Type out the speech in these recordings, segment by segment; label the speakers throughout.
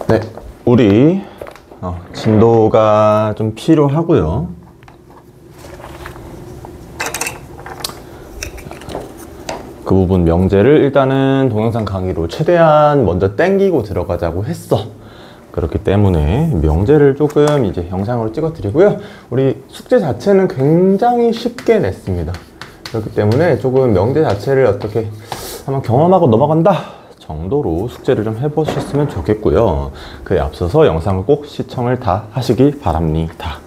Speaker 1: 네, 우리 진도가 좀 필요하고요. 그 부분 명제를 일단은 동영상 강의로 최대한 먼저 땡기고 들어가자고 했어. 그렇기 때문에 명제를 조금 이제 영상으로 찍어 드리고요. 우리 숙제 자체는 굉장히 쉽게 냈습니다. 그렇기 때문에 조금 명제 자체를 어떻게 한번 경험하고 넘어간다 정도로 숙제를 좀 해보셨으면 좋겠고요. 그에 앞서서 영상을 꼭 시청을 다 하시기 바랍니다.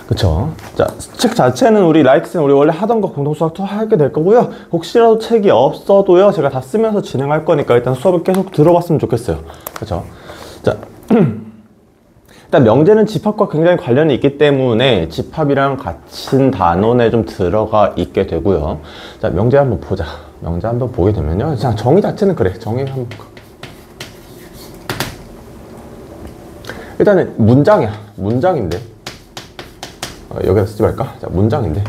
Speaker 1: 그쵸? 자, 책 자체는 우리 라이트는 우리 원래 하던 거 공동수학 하게 될 거고요. 혹시라도 책이 없어도요, 제가 다 쓰면서 진행할 거니까 일단 수업을 계속 들어봤으면 좋겠어요. 그쵸? 자, 일단 명제는 집합과 굉장히 관련이 있기 때문에 집합이랑 같은 단원에 좀 들어가 있게 되고요. 자, 명제 한번 보자. 명제 한번 보게 되면요. 자, 정의 자체는 그래. 정의 한번 볼까? 일단은 문장이야. 문장인데. 여기다 쓰지 말까? 자, 문장인데.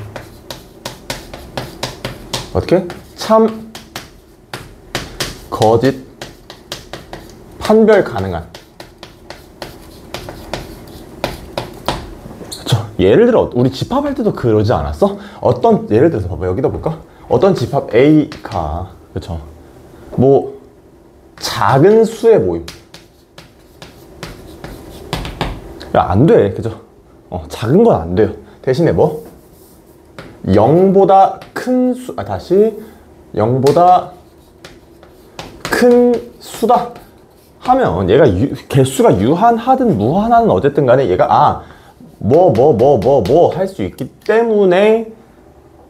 Speaker 1: 어떻게? 참, 거짓, 판별 가능한. 그쵸? 예를 들어, 우리 집합할 때도 그러지 않았어? 어떤, 예를 들어서 봐봐. 여기다 볼까? 어떤 집합 A가, 그쵸? 뭐, 작은 수의 모임. 야, 안 돼. 그죠? 작은 건 안 돼요. 대신에 뭐? 0보다 큰 수, 다시 0보다 큰 수다 하면 얘가 개수가 유한하든 무한하든 어쨌든 간에 얘가 뭐 할 수 있기 때문에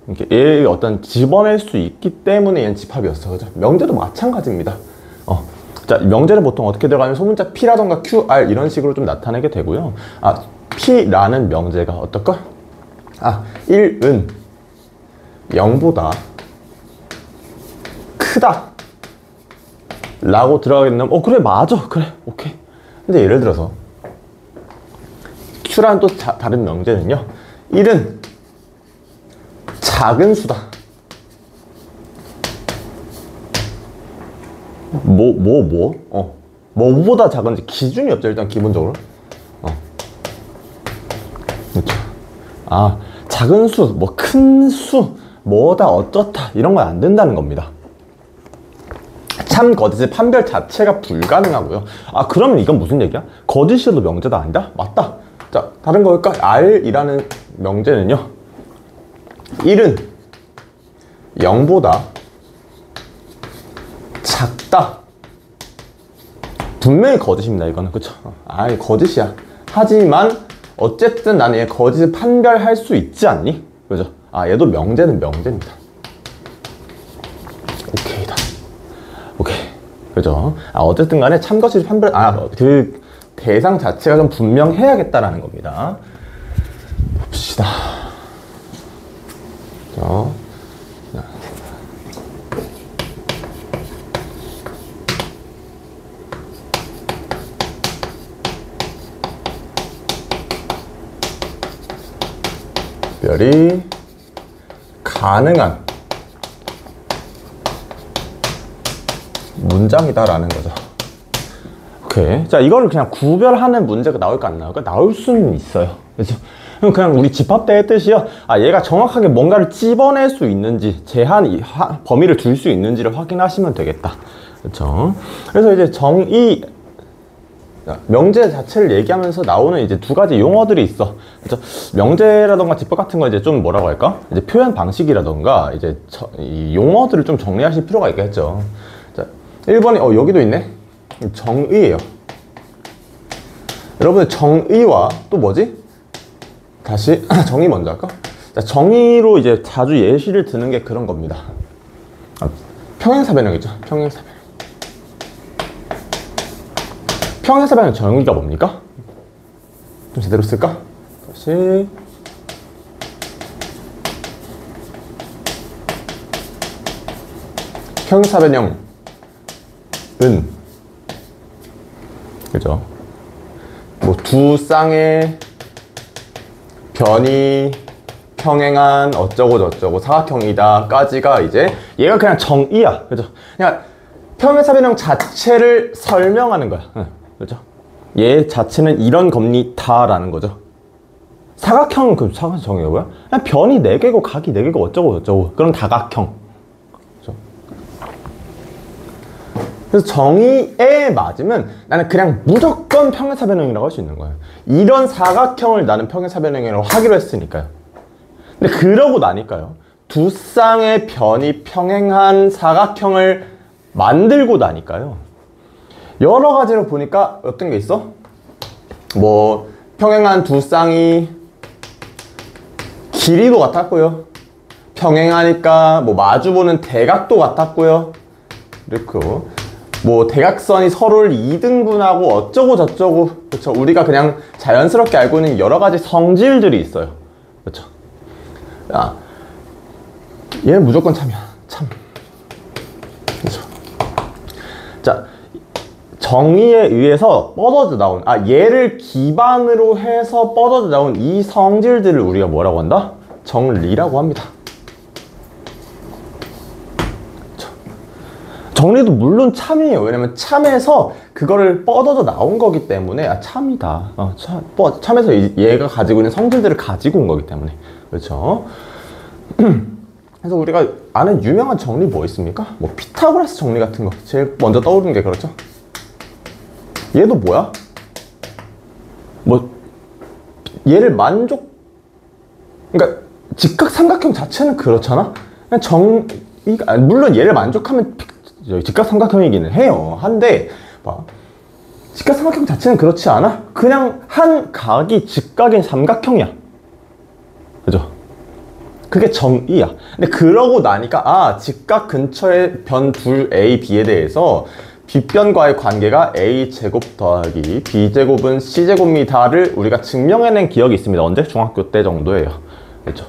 Speaker 1: 이렇게 얘 어떤 집어낼 수 있기 때문에 얘는 집합이었어. 그죠? 명제도 마찬가지입니다. 자, 명제는 보통 어떻게 들어가면 소문자 P라던가 QR 이런 식으로 좀 나타내게 되고요. P라는 명제가 어떨까? 1은 0보다 크다 라고 들어가게 되면 그래 맞아 그래 오케이. 근데 예를 들어서 Q라는 또 다른 명제는요, 1은 작은 수다. 뭐보다 작은지 기준이 없죠. 일단 기본적으로. 그렇죠. 작은 수, 뭐 큰 수, 뭐다 어쩌다 이런 건 안 된다는 겁니다. 참 거짓의 판별 자체가 불가능하고요. 그러면 이건 무슨 얘기야? 거짓이어도 명제다 아니다? 맞다. 자, 다른 거일까? R이라는 명제는요, 1은 0보다 작다. 분명히 거짓입니다. 이거는. 그쵸? 거짓이야. 하지만 어쨌든 나는 얘 거짓을 판별할 수 있지 않니? 그죠? 얘도 명제는 명제입니다. 오케이다. 오케이. 그죠? 어쨌든 간에 참거짓 판별, 그 대상 자체가 좀 분명해야겠다라는 겁니다. 봅시다. 별이 가능한 문장이다라는 거죠. 오케이. 자, 이거를 그냥 구별하는 문제가 나올까 안 나올까? 나올 수는 있어요. 그렇죠? 그럼 그냥 우리 집합대의 뜻이요, 얘가 정확하게 뭔가를 찝어낼 수 있는지, 제한 범위를 둘 수 있는지를 확인하시면 되겠다. 그렇죠? 그래서 이제 정의 명제 자체를 얘기하면서 나오는 이제 두 가지 용어들이 있어. 그렇죠? 명제라던가 집합 같은 거 이제 좀 뭐라고 할까? 이제 표현 방식이라던가 이제 이 용어들을 좀 정리하실 필요가 있겠죠. 자, 1번에 여기도 있네. 정의예요. 여러분들 정의와 또 뭐지? 다시 정의 먼저 할까? 자, 정의로 이제 자주 예시를 드는 게 그런 겁니다. 평행사 변형이죠. 평행사 변형. 평행사 변형 정의가 뭡니까? 좀 제대로 쓸까? 다시 평행사 변형은 그죠? 뭐 두 쌍의 변이 평행한 어쩌고 저쩌고 사각형이다까지가 이제 얘가 그냥 정의야. 그죠? 그냥 평행사변형 자체를 설명하는 거야. 그죠? 얘 자체는 이런 겁니다라는 거죠. 사각형은 그 사각형 정의가 뭐야? 그냥 변이 4개고 각이 4개고 어쩌고 저쩌고. 그럼 다각형. 그죠? 그래서 정의에 맞으면 나는 그냥 무조건 평행사변형이라고 할 수 있는 거예요. 이런 사각형을 나는 평행사변형이라고 하기로 했으니까요. 근데 그러고 나니까요. 두 쌍의 변이 평행한 사각형을 만들고 나니까요. 여러 가지로 보니까 어떤 게 있어? 뭐 평행한 두 쌍이 길이도 같았고요. 평행하니까 뭐 마주보는 대각도 같았고요. 그리고 뭐 대각선이 서로를 2등분하고 어쩌고 저쩌고. 그렇죠. 우리가 그냥 자연스럽게 알고 있는 여러 가지 성질들이 있어요. 그렇죠. 야, 얘는 무조건 참이야. 참. 그렇죠. 자, 정의에 의해서 뻗어져 나온, 얘를 기반으로 해서 뻗어져 나온 이 성질들을 우리가 뭐라고 한다? 정리라고 합니다. 정리도 물론 참이에요. 왜냐면 참에서 그거를 뻗어져 나온 거기 때문에 참이다. 참에서 얘가 가지고 있는 성질들을 가지고 온 거기 때문에. 그렇죠. 그래서 우리가 아는 유명한 정리 뭐 있습니까? 뭐 피타고라스 정리 같은 거 제일 먼저 떠오르는 게 그렇죠. 얘도 뭐야? 뭐 얘를 그러니까 직각삼각형 자체는 그렇잖아. 그냥 물론 얘를 만족하면 직각삼각형이기는 해요. 한데 직각삼각형 자체는 그렇지 않아. 그냥 한 각이 직각인 삼각형이야. 그죠? 그게 정의야. 근데 그러고 나니까 직각 근처의 변 둘 A, B에 대해서 빗변과의 관계가 A제곱 더하기 B제곱은 C제곱이다를 우리가 증명해낸 기억이 있습니다. 언제? 중학교 때 정도예요. 그렇죠?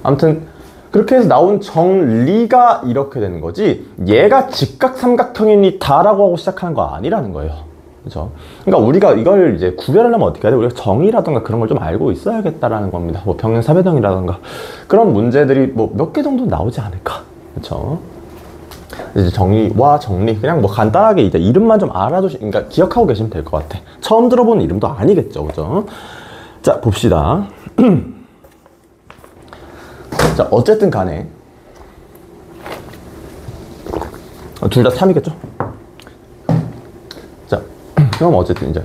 Speaker 1: 아무튼 그렇게 해서 나온 정리가 이렇게 되는 거지 얘가 직각삼각형이니다라고 하고 시작하는 거 아니라는 거예요. 그렇죠? 그러니까 우리가 이걸 이제 구별하려면 어떻게 해야 돼? 우리가 정의라던가 그런 걸 좀 알고 있어야겠다라는 겁니다. 뭐 평행사변형이라던가 그런 문제들이 뭐 몇 개 정도 나오지 않을까? 그렇죠? 이제 정의와 정리 그냥 뭐 간단하게 이제 이름만 좀 그러니까 기억하고 계시면 될 것 같아. 처음 들어보는 이름도 아니겠죠, 그죠? 자, 봅시다. 자, 어쨌든 간에 둘 다 참이겠죠? 자, 그럼 어쨌든 이제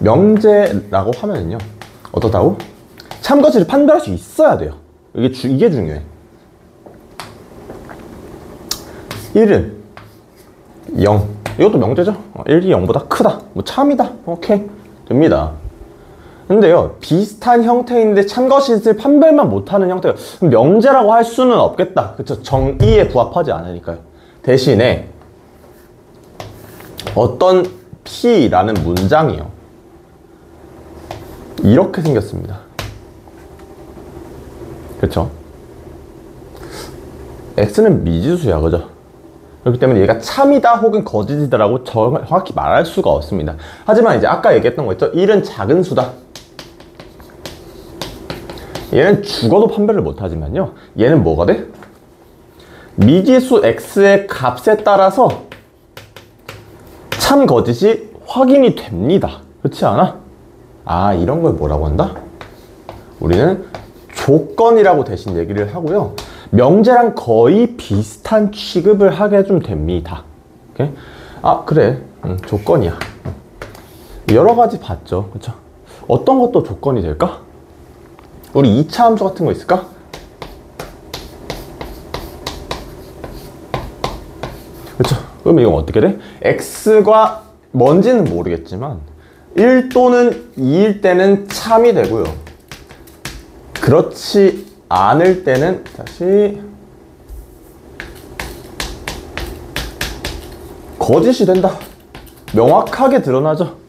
Speaker 1: 명제라고 하면은요 어떻다고? 참거치를 판별할 수 있어야 돼요. 이게 중요해. 1은 0. 이것도 명제죠? 1이 0보다 크다. 뭐 참이다. 오케이. 됩니다. 근데요, 비슷한 형태인데 참거짓을 판별만 못하는 형태가 명제라고 할 수는 없겠다. 그쵸? 정의에 부합하지 않으니까요. 대신에 어떤 P라는 문장이요. 이렇게 생겼습니다. 그쵸? X는 미지수야. 그죠? 그렇기 때문에 얘가 참이다 혹은 거짓이다라고 정확히 말할 수가 없습니다. 하지만 이제 아까 얘기했던 거 있죠? 1은 작은 수다. 얘는 죽어도 판별을 못하지만요. 얘는 뭐가 돼? 미지수 X의 값에 따라서 참 거짓이 확인이 됩니다. 그렇지 않아? 이런 걸 뭐라고 한다? 우리는 조건이라고 대신 얘기를 하고요. 명제랑 거의 비슷한 취급을 하게 좀 됩니다. 오케이? 그래. 조건이야. 여러 가지 봤죠. 그쵸? 어떤 것도 조건이 될까? 우리 2차 함수 같은 거 있을까? 그쵸? 그럼 이건 어떻게 돼? X가 뭔지는 모르겠지만 1 또는 2일 때는 참이 되고요. 그렇지 않을 때는 다시 거짓이 된다. 명확하게 드러나죠.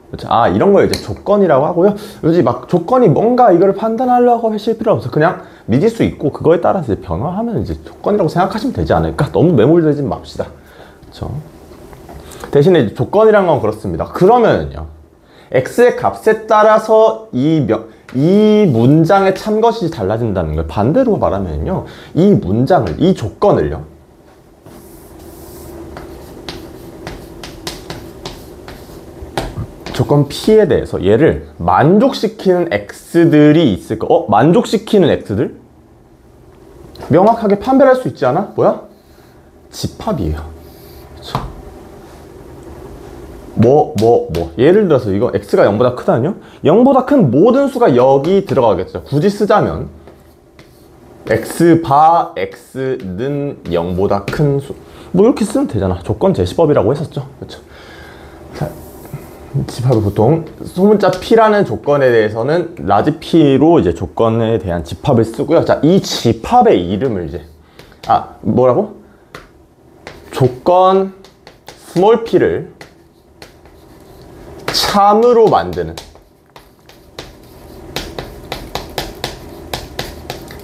Speaker 1: 그렇죠? 이런 걸 이제 조건이라고 하고요. 요즘 막 조건이 뭔가 이걸 판단하려고 하실 필요 없어. 그냥 미지수 있고 그거에 따라서 이제 변화하면 이제 조건이라고 생각하시면 되지 않을까? 너무 매몰되지 맙시다. 그렇죠? 대신에 이제 조건이란 건 그렇습니다. 그러면요, x의 값에 따라서 이 문장의 참것이 달라진다는 걸 반대로 말하면요, 이 문장을, 이 조건을요, 조건 P에 대해서 얘를 만족시키는 X들이 있을 거. 만족시키는 X들? 명확하게 판별할 수 있지 않아? 뭐야? 집합이에요. 그쵸? 예를 들어서 이거 X가 0보다 크다는요? 0보다 큰 모든 수가 여기 들어가겠죠. 굳이 쓰자면 X 바 X는 0보다 큰 수. 뭐 이렇게 쓰면 되잖아. 조건 제시법이라고 했었죠. 그쵸? 자, 집합을 보통 소문자 P라는 조건에 대해서는 라지 P로 이제 조건에 대한 집합을 쓰고요. 자, 이 집합의 이름을 이제 뭐라고? 조건 스몰 p를 참으로 만드는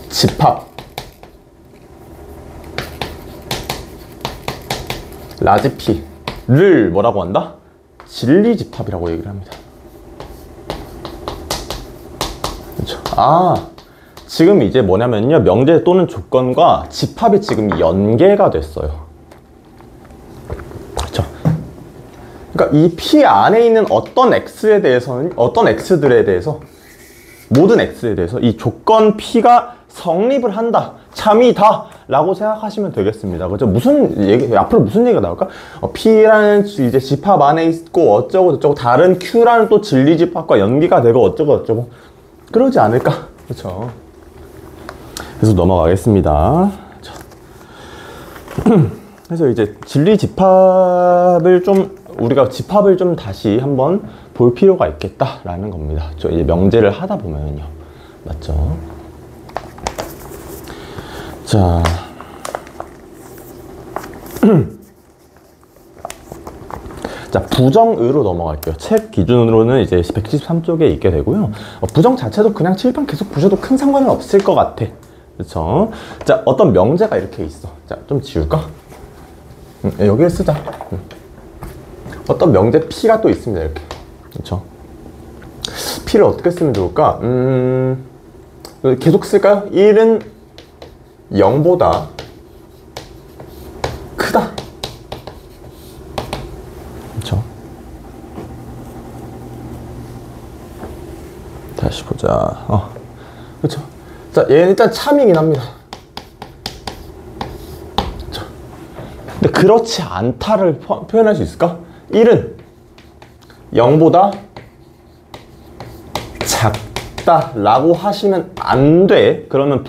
Speaker 1: 집합 라지 P를 뭐라고 한다? 진리집합이라고 얘기를 합니다. 그렇죠? 지금 이제 뭐냐면요, 명제 또는 조건과 집합이 지금 연계가 됐어요. 그렇죠? 그러니까 이 P 안에 있는 어떤 X에 대해서는, 어떤 X들에 대해서, 모든 X에 대해서 이 조건 P가 성립을 한다, 참이다 라고 생각하시면 되겠습니다. 그죠? 앞으로 무슨 얘기가 나올까? P라는 이제 집합 안에 있고 어쩌고 저쩌고 다른 Q라는 또 진리 집합과 연기가 되고 어쩌고 저쩌고 그러지 않을까? 그렇죠? 그래서 넘어가겠습니다. 그래서 이제 진리 집합을 우리가 집합을 좀 다시 한번 볼 필요가 있겠다라는 겁니다. 이제 명제를 하다 보면요. 맞죠? 자. 자, 부정의로 넘어갈게요. 책 기준으로는 이제 113쪽에 있게 되고요. 부정 자체도 그냥 칠판 계속 보셔도 큰 상관은 없을 것 같아. 그렇죠? 자, 어떤 명제가 이렇게 있어. 자, 좀 지울까? 여기를 쓰자. 어떤 명제 P가 또 있습니다. 이렇게. 그렇죠? P를 어떻게 쓰면 좋을까? 계속 쓸까요? 1은 0보다 크다. 그렇죠? 다시 보자. 그렇죠? 자, 얘는 일단 참이긴 합니다. 그렇죠? 근데 그렇지 않다를 표현할 수 있을까? 1은 0보다 작다 라고 하시면 안 돼. 그러면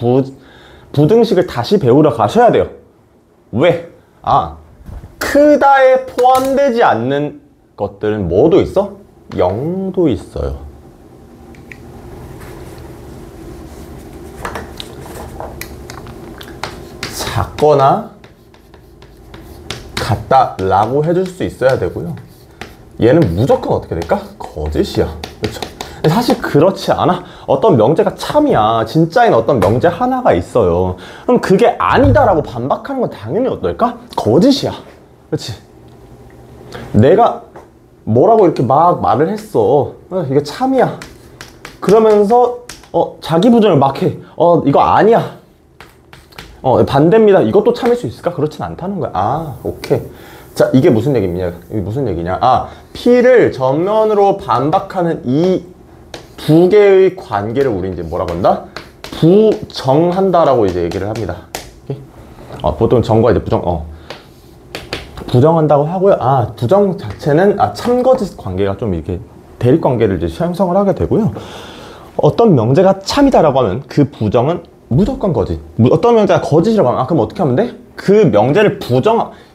Speaker 1: 부등식을 다시 배우러 가셔야 돼요. 왜? 크다에 포함되지 않는 것들은 뭐도 있어? 0도 있어요. 작거나 같다 라고 해줄 수 있어야 되고요. 얘는 무조건 어떻게 될까? 거짓이야. 그렇죠? 사실 그렇지 않아. 어떤 명제가 참이야. 진짜인 어떤 명제 하나가 있어요. 그럼 그게 아니다라고 반박하는 건 당연히 어떨까? 거짓이야. 그렇지? 내가 뭐라고 이렇게 막 말을 했어. 이게 참이야. 그러면서 자기 부정을 막 해. 이거 아니야. 반대입니다. 이것도 참일 수 있을까? 그렇진 않다는 거야. 오케이. 자, 이게 무슨 얘기냐? 이게 무슨 얘기냐? P를 전면으로 반박하는 이 두 개의 관계를 우리 이제 뭐라고 한다? 부정한다라고 이제 얘기를 합니다. 보통 정과 이제 부정한다고 하고요. 부정 자체는 참거짓 관계가 좀 이렇게 대립 관계를 이제 형성을 하게 되고요. 어떤 명제가 참이다라고 하면 그 부정은 무조건 거짓. 어떤 명제가 거짓이라고 하면 그럼 어떻게 하면 돼? 그 명제를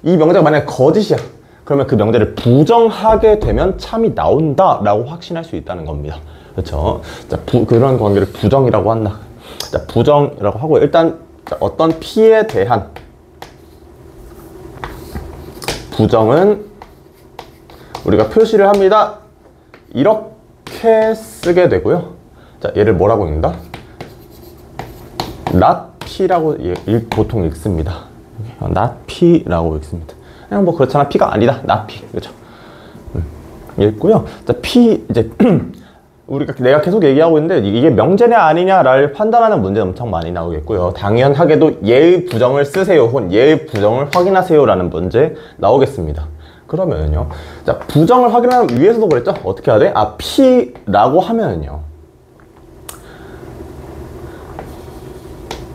Speaker 1: 이 명제가 만약에 거짓이야. 그러면 그 명제를 부정하게 되면 참이 나온다라고 확신할 수 있다는 겁니다. 그렇죠? 자, 그런 관계를 부정이라고 한다. 자, 부정이라고 하고 일단 어떤 P에 대한 부정은 우리가 표시를 합니다. 이렇게 쓰게 되고요. 자, 얘를 뭐라고 읽는다? not P라고 보통 읽습니다. not P라고 읽습니다. 그냥 뭐 그렇잖아. P가 아니다. not P. 그렇죠? 읽고요. 자, P 이제 내가 계속 얘기하고 있는데 이게 명제냐 아니냐를 판단하는 문제 엄청 많이 나오겠고요. 당연하게도 예의 부정을 쓰세요 혹은 예의 부정을 확인하세요 라는 문제 나오겠습니다. 그러면요, 자, 부정을 확인하기 위해서도 그랬죠? 어떻게 해야 돼? 아, P라고 하면은요,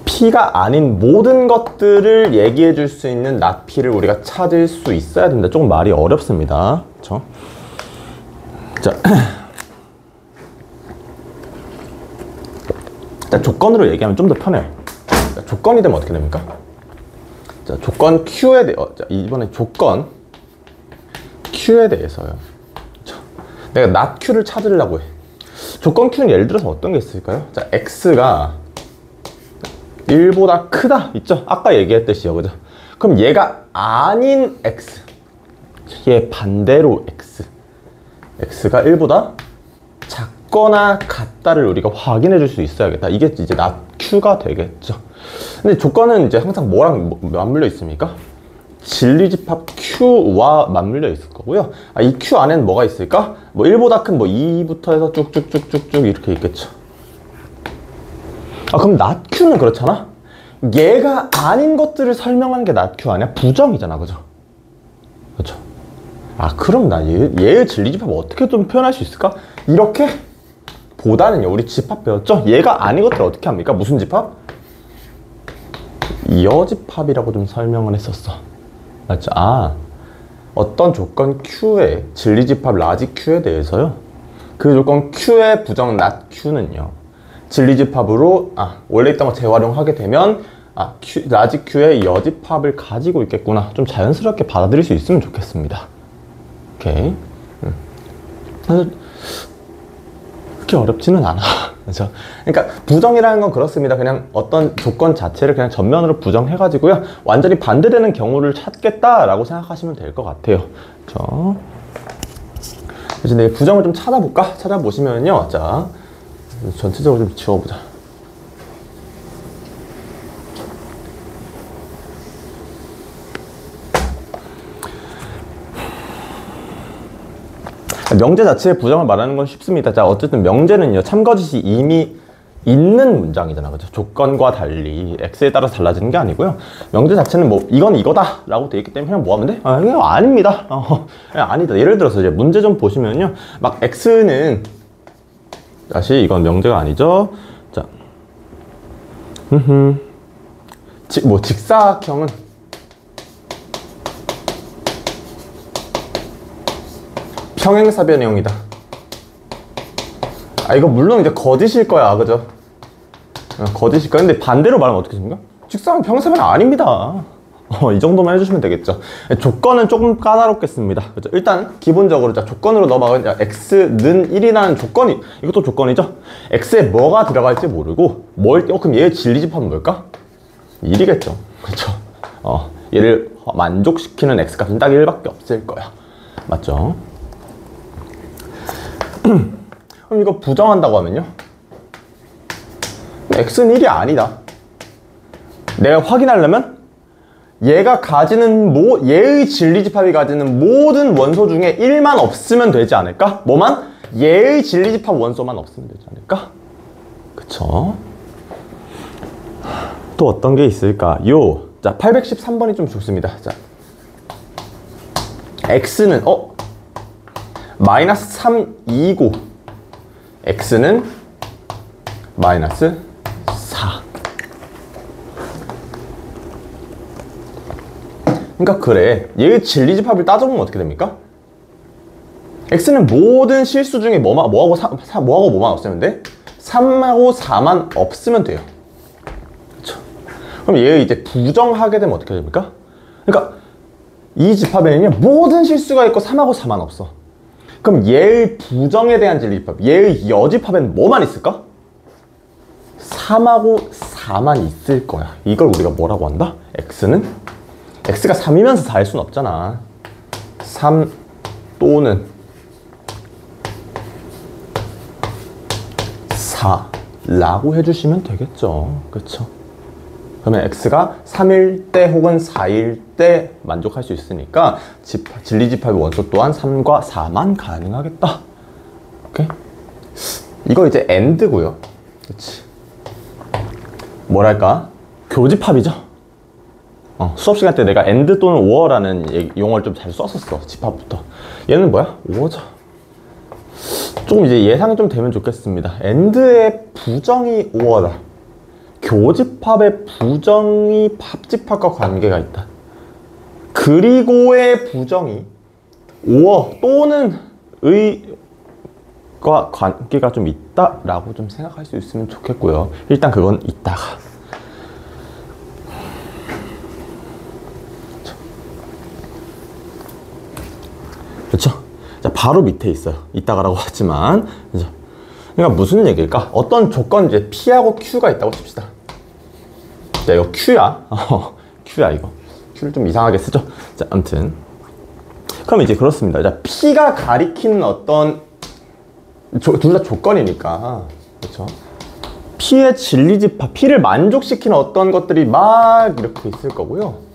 Speaker 1: P가 아닌 모든 것들을 얘기해 줄 수 있는 not P를 우리가 찾을 수 있어야 된다. 조금 말이 어렵습니다. 그쵸? 자, 자, 조건으로 얘기하면 좀 더 편해요. 자, 조건이 되면 어떻게 됩니까? 자, 조건 Q에 대해, 자, 이번에 조건 Q에 대해서요. 자, 내가 not Q를 찾으려고 해. 조건 Q는 예를 들어서 어떤 게 있을까요? 자, X가 1보다 크다 있죠? 아까 얘기했듯이요, 그죠? 그럼 얘가 아닌 X, 얘 반대로 X, X가 1보다 작거나 같다를 우리가 확인해 줄 수 있어야겠다. 이게 이제 not Q가 되겠죠. 근데 조건은 이제 항상 뭐랑 맞물려 있습니까? 진리집합 Q와 맞물려 있을 거고요. 아, 이 Q 안에는 뭐가 있을까? 뭐 1보다 큰 뭐 2부터 해서 쭉쭉쭉쭉쭉 이렇게 있겠죠. 아, 그럼 not Q는 그렇잖아? 얘가 아닌 것들을 설명하는 게 not Q 아니야? 부정이잖아, 그죠? 그렇죠? 아, 그럼 나 얘의 진리집합 어떻게 좀 표현할 수 있을까? 이렇게 보다는요, 우리 집합 배웠죠? 얘가 아닌 것들을 어떻게 합니까? 무슨 집합? 이어집합이라고 좀 설명을 했었어. 맞죠? 아, 어떤 조건 Q의 진리집합 라지 Q에 대해서요, 그 조건 Q의 부정 not Q는요, 진리집합으로 원래 있던 거 재활용하게 되면 라지 Q의 여집합을 가지고 있겠구나. 좀 자연스럽게 받아들일 수 있으면 좋겠습니다. 오케이. 그렇게 어렵지는 않아. 그렇죠? 그러니까 부정이라는 건 그렇습니다. 그냥 어떤 조건 자체를 그냥 전면으로 부정해가지고요, 완전히 반대되는 경우를 찾겠다라고 생각하시면 될 것 같아요. 그렇죠? 이제 내가 부정을 좀 찾아볼까? 찾아보시면요, 자, 전체적으로 좀 지워보자. 명제 자체의 부정을 말하는 건 쉽습니다. 자, 어쨌든 명제는요, 참거짓이 이미 있는 문장이잖아, 그죠? 조건과 달리 X에 따라서 달라지는 게 아니고요. 명제 자체는 뭐 이건 이거다 라고 돼 있기 때문에 그냥 뭐 하면 돼? 그냥 아닙니다. 그냥 아니다. 예를 들어서 이제 문제 좀 보시면요, 막 X는, 다시 이건 명제가 아니죠. 자, 뭐 직사각형은 평행사변형이다. 아, 이거 물론 이제 거짓일 거야, 그죠? 거짓일 거야. 근데 반대로 말하면 어떻게 됩니까? 직사각형 평행사변 아닙니다. 이 정도만 해주시면 되겠죠. 조건은 조금 까다롭겠습니다. 그렇죠? 일단 기본적으로 자, 조건으로 넘어가면 x는 1이라는 조건이, 이것도 조건이죠. x에 뭐가 들어갈지 모르고 그럼 얘의 진리집합은 뭘까? 1이겠죠. 그렇죠? 얘를 만족시키는 x 값은 딱 1밖에 없을 거야. 맞죠? 그럼 이거 부정한다고 하면요, x는 1이 아니다. 내가 확인하려면 얘가 가지는 얘의 진리집합이 가지는 모든 원소 중에 1만 없으면 되지 않을까? 뭐만? 얘의 진리집합 원소만 없으면 되지 않을까? 그쵸? 또 어떤 게 있을까요? 자, 813번이 좀 좋습니다. 자, x는 마이너스 3, 2고 x는 마이너스 4. 그러니까 그래, 얘의 진리집합을 따져보면 어떻게 됩니까? x는 모든 실수 중에 뭐하고 뭐만 없으면 돼? 3하고 4만 없으면 돼요. 그쵸? 그럼 얘 이제 부정하게 되면 어떻게 됩니까? 그러니까 이 집합에는요, 모든 실수가 있고 3하고 4만 없어. 그럼 얘의 부정에 대한 진리집합, 얘의 여집합에는 뭐만 있을까? 3하고 4만 있을 거야. 이걸 우리가 뭐라고 한다? x가 3이면서 4일 순 없잖아. 3 또는 4라고 해주시면 되겠죠. 그쵸? 그러면 x가 3일 때 혹은 4일 때 만족할 수 있으니까 진리집합의 원소 또한 3과 4만 가능하겠다. 오케이? 이거 이제 AND고요. 그치. 뭐랄까? 교집합이죠. 수업 시간 때 내가 AND 또는 OR라는 용어를 좀 잘 썼었어. 집합부터. 얘는 뭐야? OR죠. 조금 이제 예상이 좀 되면 좋겠습니다. AND의 부정이 OR다. 교집합의 부정이 합집합과 관계가 있다. 그리고의 부정이 OR 또는 의과 관계가 좀 있다라고 좀 생각할 수 있으면 좋겠고요. 일단 그건 이따가. 그렇죠? 자, 바로 밑에 있어요. 이따가라고 하지만. 그렇죠? 그러니까 무슨 얘기일까? 어떤 조건 이제 P하고 Q가 있다고 칩시다. 자, 이거 Q야. Q야, 이거. Q를 좀 이상하게 쓰죠? 자, 아무튼. 그럼 이제 그렇습니다. 자, P가 가리키는 어떤, 둘 다 조건이니까. 그렇죠? P의 진리집합, P를 만족시키는 어떤 것들이 막 이렇게 있을 거고요.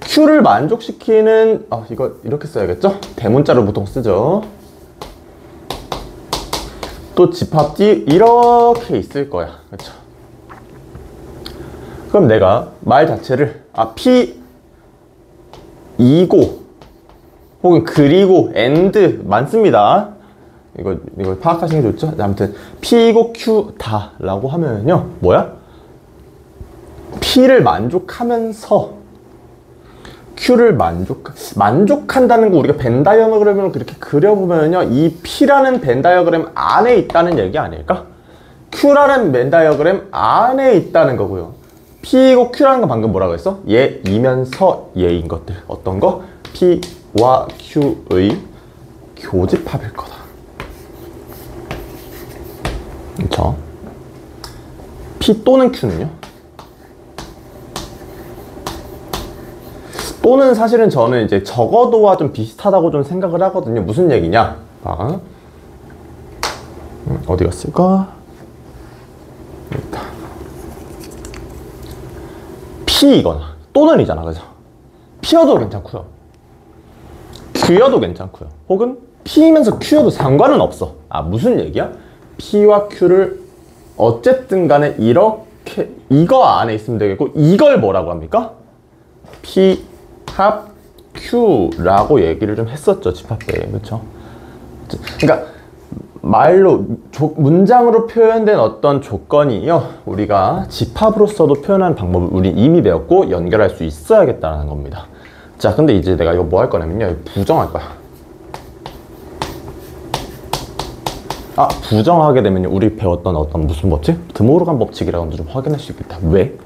Speaker 1: Q를 만족시키는, 이거 이렇게 써야겠죠? 대문자로 보통 쓰죠. 또 집합 D 이렇게 있을 거야. 그렇죠? 그럼 내가 말 자체를 P 이고 혹은 그리고 AND 많습니다. 이거 파악하시는 게 좋죠? 아무튼 P이고 Q 다라고 하면요 뭐야? P를 만족하면서 Q를 만족한다는 거 우리가 벤 다이어그램으로 그렇게 그려보면요 이 P라는 벤 다이어그램 안에 있다는 얘기 아닐까? Q라는 벤 다이어그램 안에 있다는 거고요. P이고 Q라는 건 방금 뭐라고 했어? 얘이면서 얘인 것들. 어떤 거? P와 Q의 교집합일 거다. 그렇죠? P 또는 Q는요? 또는 사실은 저는 이제 적어도와 좀 비슷하다고 좀 생각을 하거든요. 무슨 얘기냐? 어디 갔을까? 여기다. P이거나 또는이잖아, 그죠? P여도 괜찮고요. Q여도 괜찮고요. 혹은 P이면서 Q여도 상관은 없어. 무슨 얘기야? P와 Q를 어쨌든 간에 이렇게 이거 안에 있으면 되겠고 이걸 뭐라고 합니까? P 합 Q라고 얘기를 좀 했었죠. 집합에. 그렇죠? 그러니까 말로 문장으로 표현된 어떤 조건이요 우리가 집합으로서도 표현하는 방법을 우리 이미 배웠고 연결할 수 있어야겠다는 겁니다. 자, 근데 이제 내가 이거 뭐 할 거냐면요 부정할 거야. 부정하게 되면 우리 배웠던 어떤 무슨 법칙? 드모르간 법칙이라는 것도 좀 확인할 수 있겠다. 왜?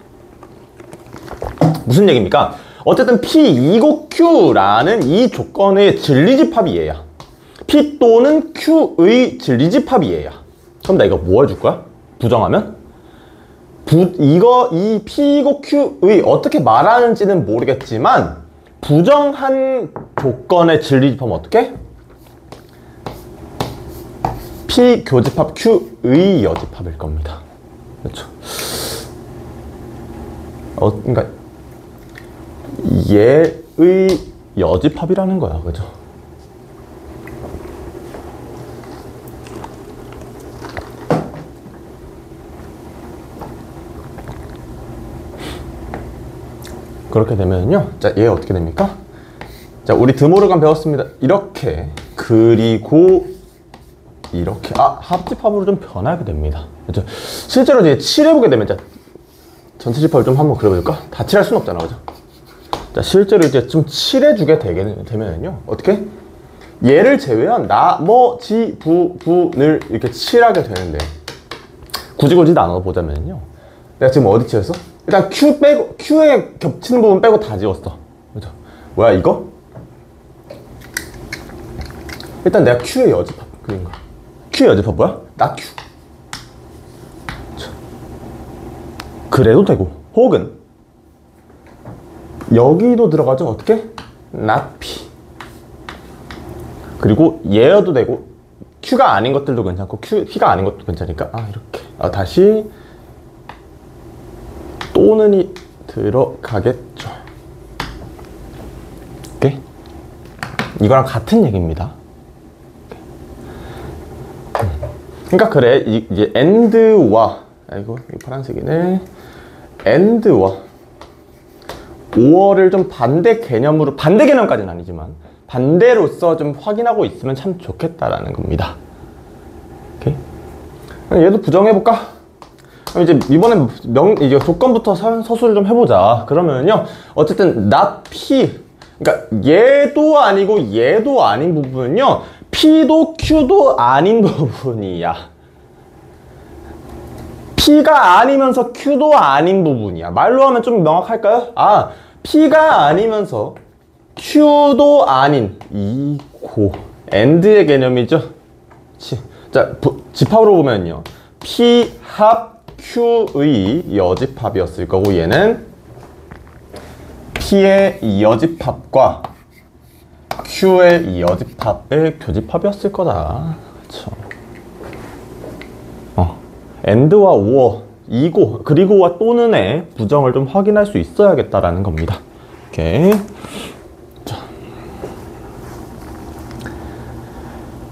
Speaker 1: 무슨 얘기입니까? 어쨌든 P2고 Q라는 이 조건의 진리집합이 얘야. P 또는 Q의 진리집합이 얘야. 그럼 나 이거 뭐 해줄 거야? 부정하면? 이 P이고 Q의 어떻게 말하는지는 모르겠지만 부정한 조건의 진리집합은 어떻게? P 교집합 Q의 여집합일 겁니다. 그렇죠? 그러니까 얘의 여집합이라는 거야, 그죠? 그렇게 되면요, 자, 얘 어떻게 됩니까? 자, 우리 드모르간 배웠습니다. 이렇게 그리고 이렇게 합집합으로 좀 변하게 됩니다. 그죠? 실제로 이제 칠해보게 되면 자, 전체 집합을 좀 한번 그려볼까? 다 칠할 수는 없잖아, 그죠? 자, 실제로 이제 좀 칠해주게 되면요 어떻게? 얘를 제외한 나머지 부분을 이렇게 칠하게 되는데 굳이 나눠보자면요 내가 지금 어디 칠했어? 일단 Q 빼고 Q에 겹치는 부분 빼고 다 지웠어. 그죠? 뭐야 이거? 일단 내가 Q의 여집합 그린 거야. Q의 여집합 뭐야? 나 Q. 그래도 되고 혹은 여기도 들어가죠. 어떻게? not P. 그리고 얘여도 되고 Q가 아닌 것들도 괜찮고 P가 아닌 것도 괜찮으니까 이렇게 다시 또는이 들어가겠죠. 오케이? 이거랑 같은 얘기입니다. 그러니까 그래, 이제 and와, 아이고 이 파란색이네, and와 or를 좀 반대 개념으로, 반대 개념까지는 아니지만 반대로서 좀 확인하고 있으면 참 좋겠다라는 겁니다. 오케이? 얘도 부정해볼까? 그럼 이제 이번엔 이제 조건부터 서술을 좀 해보자. 그러면요, 어쨌든 not P, 그러니까 얘도 아니고 얘도 아닌 부분은요, P도 Q도 아닌 부분이야. P가 아니면서 Q도 아닌 부분이야. 말로 하면 좀 명확할까요? 아, P가 아니면서 Q도 아닌, 이고 AND의 개념이죠. 자, 집합으로 보면요, P 합 Q의 여집합이었을 거고, 얘는 P의 여집합과 Q의 여집합의 교집합이었을 거다. 그쵸. and와 or, 이고, 그리고와 또는의 부정을 좀 확인할 수 있어야겠다라는 겁니다. 오케이.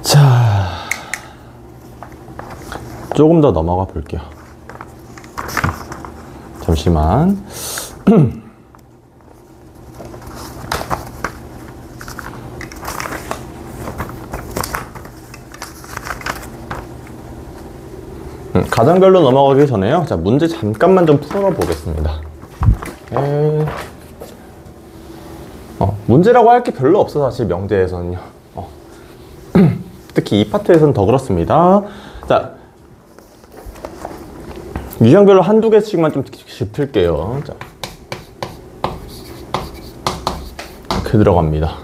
Speaker 1: 자, 조금 더 넘어가 볼게요. 잠시만. 가정별로 넘어가기 전에요, 자, 문제 잠깐만 좀 풀어보겠습니다. 문제라고 할 게 별로 없어, 사실 명제에서는요. 특히 이 파트에서는 더 그렇습니다. 자, 유형별로 한두 개씩만 좀 짚을게요. 자, 이렇게 들어갑니다.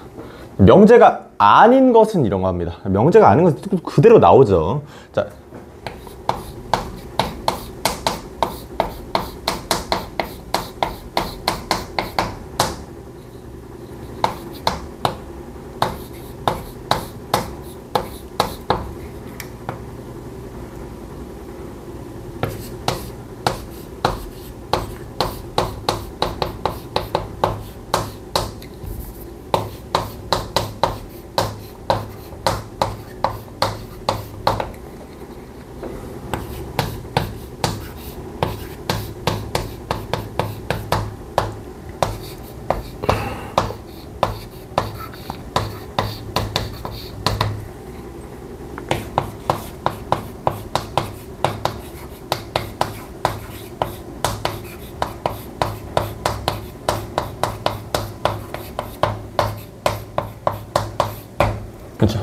Speaker 1: 명제가 아닌 것은 이런 거 합니다. 명제가 아닌 것은 그대로 나오죠. 자, 그쵸.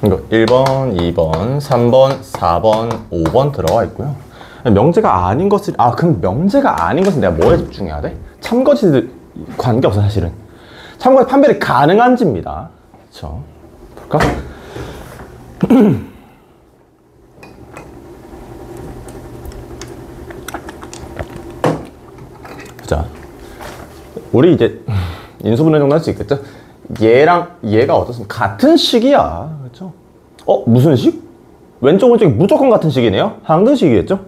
Speaker 1: 이거 1번, 2번, 3번, 4번, 5번 들어가 있고요. 명제가 아닌 것을, 그럼 명제가 아닌 것은 내가 뭐에 집중해야 돼? 참거짓 관계없어, 사실은. 참거짓 판별이 가능한지입니다. 그쵸. 볼까? 자, 우리 이제 인수분해 정도 할 수 있겠죠? 얘랑 얘가 어떻습니까? 같은 식이야. 그렇죠? 무슨 식? 왼쪽 오른쪽이 무조건 같은 식이네요. 항등식이겠죠?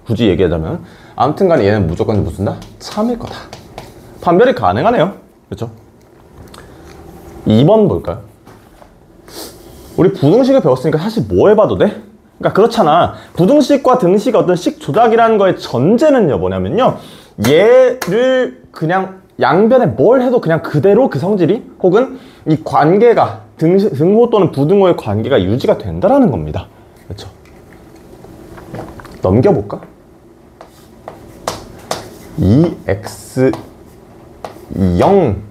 Speaker 1: 굳이 얘기하자면. 아무튼 간에 얘는 무조건 무슨다? 참일 거다. 판별이 가능하네요. 그렇죠? 2번 볼까요? 우리 부등식을 배웠으니까 사실 뭐 해봐도 돼? 그러니까 그렇잖아. 부등식과 등식 어떤 식 조작이라는 거의 전제는요, 뭐냐면요, 얘를 그냥 양변에 뭘 해도 그냥 그대로 그 성질이, 혹은 이 관계가 등호 또는 부등호의 관계가 유지가 된다라는 겁니다. 그렇죠? 넘겨볼까? 2x 0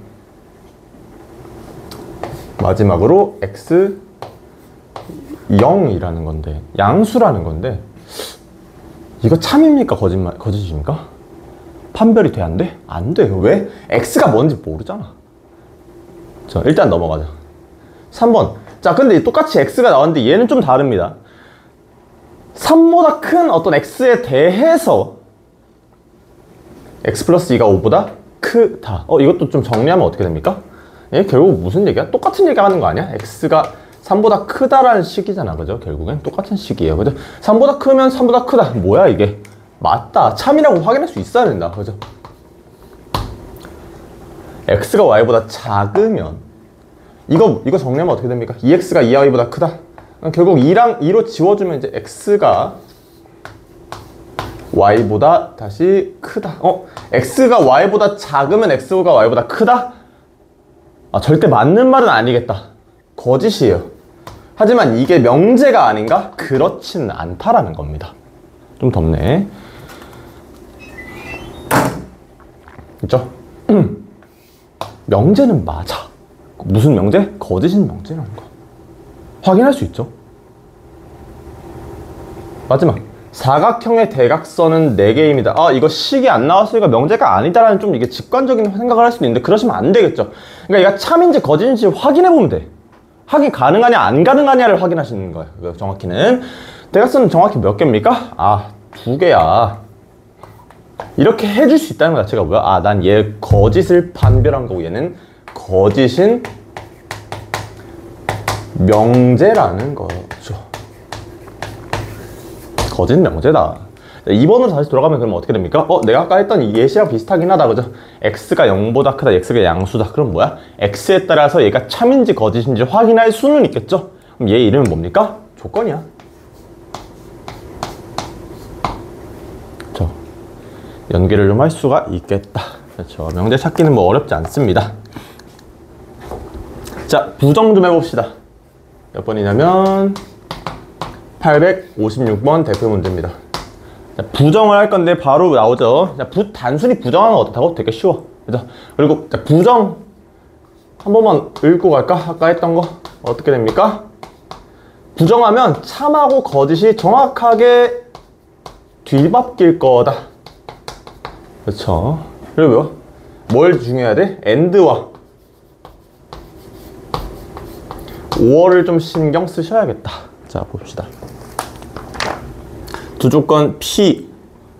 Speaker 1: 마지막으로 x 0이라는 건데, 양수라는 건데, 이거 참입니까? 거짓입니까? 판별이 돼? 안 돼? 안 돼요. 왜? x가 뭔지 모르잖아. 자, 일단 넘어가자. 3번. 자, 근데 똑같이 x가 나왔는데 얘는 좀 다릅니다. 3보다 큰 어떤 x에 대해서 x 플러스 2가 5보다 크다. 이것도 좀 정리하면 어떻게 됩니까? 얘 결국 무슨 얘기야? 똑같은 얘기 하는 거 아니야? x가 3보다 크다라는 식이잖아. 그죠? 결국엔 똑같은 식이에요. 그죠? 3보다 크면 3보다 크다. 뭐야 이게? 맞다. 참이라고 확인할 수 있어야 된다. 그죠? x가 y보다 작으면 이거 정리하면 어떻게 됩니까? 2x가 2y보다 크다. 결국 2랑 2로 지워주면 이제 x가 y보다 다시 크다. x가 y보다 작으면 x가 y보다 크다? 절대 맞는 말은 아니겠다. 거짓이에요. 하지만 이게 명제가 아닌가? 그렇지는 않다라는 겁니다. 좀 덥네. 그쵸? 명제는 맞아. 무슨 명제? 거짓인 명제라는 거. 확인할 수 있죠. 마지막. 사각형의 대각선은 4개입니다. 이거 식이 안 나왔으니까 명제가 아니다라는 좀 이게 직관적인 생각을 할 수도 있는데 그러시면 안 되겠죠. 그러니까 얘가 참인지 거짓인지 확인해보면 돼. 확인 가능하냐 안 가능하냐를 확인하시는 거예요. 정확히는. 대각선은 정확히 몇 개입니까? 2개야. 이렇게 해줄 수 있다는 것 자체가 뭐야? 난 얘 거짓을 판별한 거고 얘는 거짓인 명제라는 거죠. 거짓 명제다. 2번으로 다시 돌아가면 그럼 어떻게 됩니까? 내가 아까 했던 이 예시랑 비슷하긴 하다, 그죠? x가 0보다 크다, x가 양수다. 그럼 뭐야? x에 따라서 얘가 참인지 거짓인지 확인할 수는 있겠죠? 그럼 얘 이름은 뭡니까? 조건이야. 그렇죠. 연계를 좀 할 수가 있겠다. 그렇죠. 명제 찾기는 뭐 어렵지 않습니다. 자, 부정 좀 해봅시다. 몇 번이냐면 856번 대표 문제입니다. 자, 부정을 할 건데 바로 나오죠. 자, 단순히 부정하는 건 어떻다고? 되게 쉬워. 그죠? 그리고 자, 부정 한 번만 읽고 갈까? 아까 했던 거 어떻게 됩니까? 부정하면 참하고 거짓이 정확하게 뒤바뀔 거다. 그렇죠. 그리고요, 뭘 중요해야 돼? and와 or를 좀 신경 쓰셔야겠다. 자, 봅시다. 두 조건 P,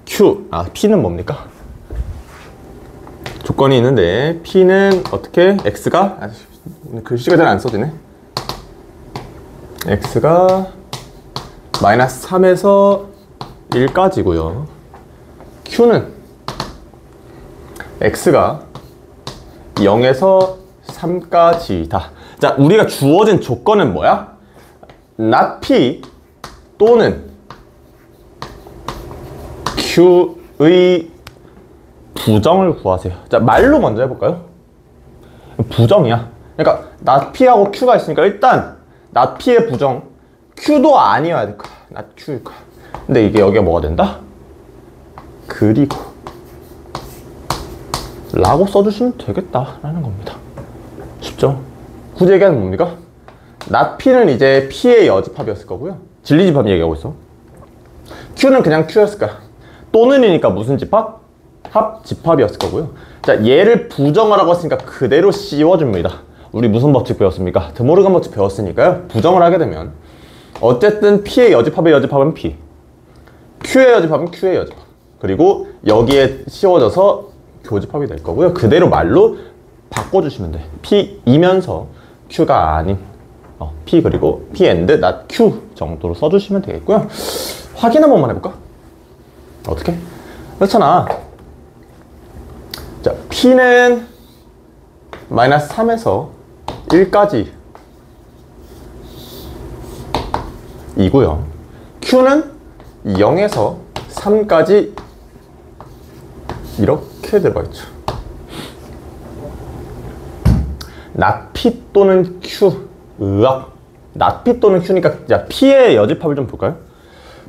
Speaker 1: Q. P는 뭡니까? 조건이 있는데 P는 어떻게? X가 글씨가 잘 안 써지네. X가 마이너스 3에서 1까지고요. Q는 X가 0에서 3까지다. 자, 우리가 주어진 조건은 뭐야? not P 또는 Q의 부정을 구하세요. 자, 말로 먼저 해볼까요? 부정이야. 그러니까 not P하고 Q가 있으니까 일단 not P의 부정, Q도 아니어야 될 거야. not Q일 거야. 근데 이게 여기가 뭐가 된다? 그리고 라고 써주시면 되겠다라는 겁니다. 쉽죠? 굳이 얘기하면 뭡니까? not P는 이제 P의 여집합이었을 거고요. 진리집합 얘기하고 있어. Q는 그냥 Q였을 거야. 또는이니까 무슨 집합? 합집합이었을 거고요. 자, 얘를 부정하라고 했으니까 그대로 씌워줍니다. 우리 무슨 법칙 배웠습니까? 드모르간 법칙 배웠으니까요. 부정을 하게 되면 어쨌든 P의 여집합의 여집합은 P, Q의 여집합은 Q의 여집합, 그리고 여기에 씌워져서 교집합이 될 거고요. 그대로 말로 바꿔주시면 돼. P이면서 Q가 아닌 P 그리고 P and not Q 정도로 써주시면 되겠고요. 확인 한 번만 해볼까? 어떻게? 그렇잖아. 자, P는 마이너스 3에서 1까지 이고요. Q는 0에서 3까지 이렇게 들어가 있죠. not P 또는 Q. 으악. not P 또는 Q니까 자, P의 여집합을 좀 볼까요?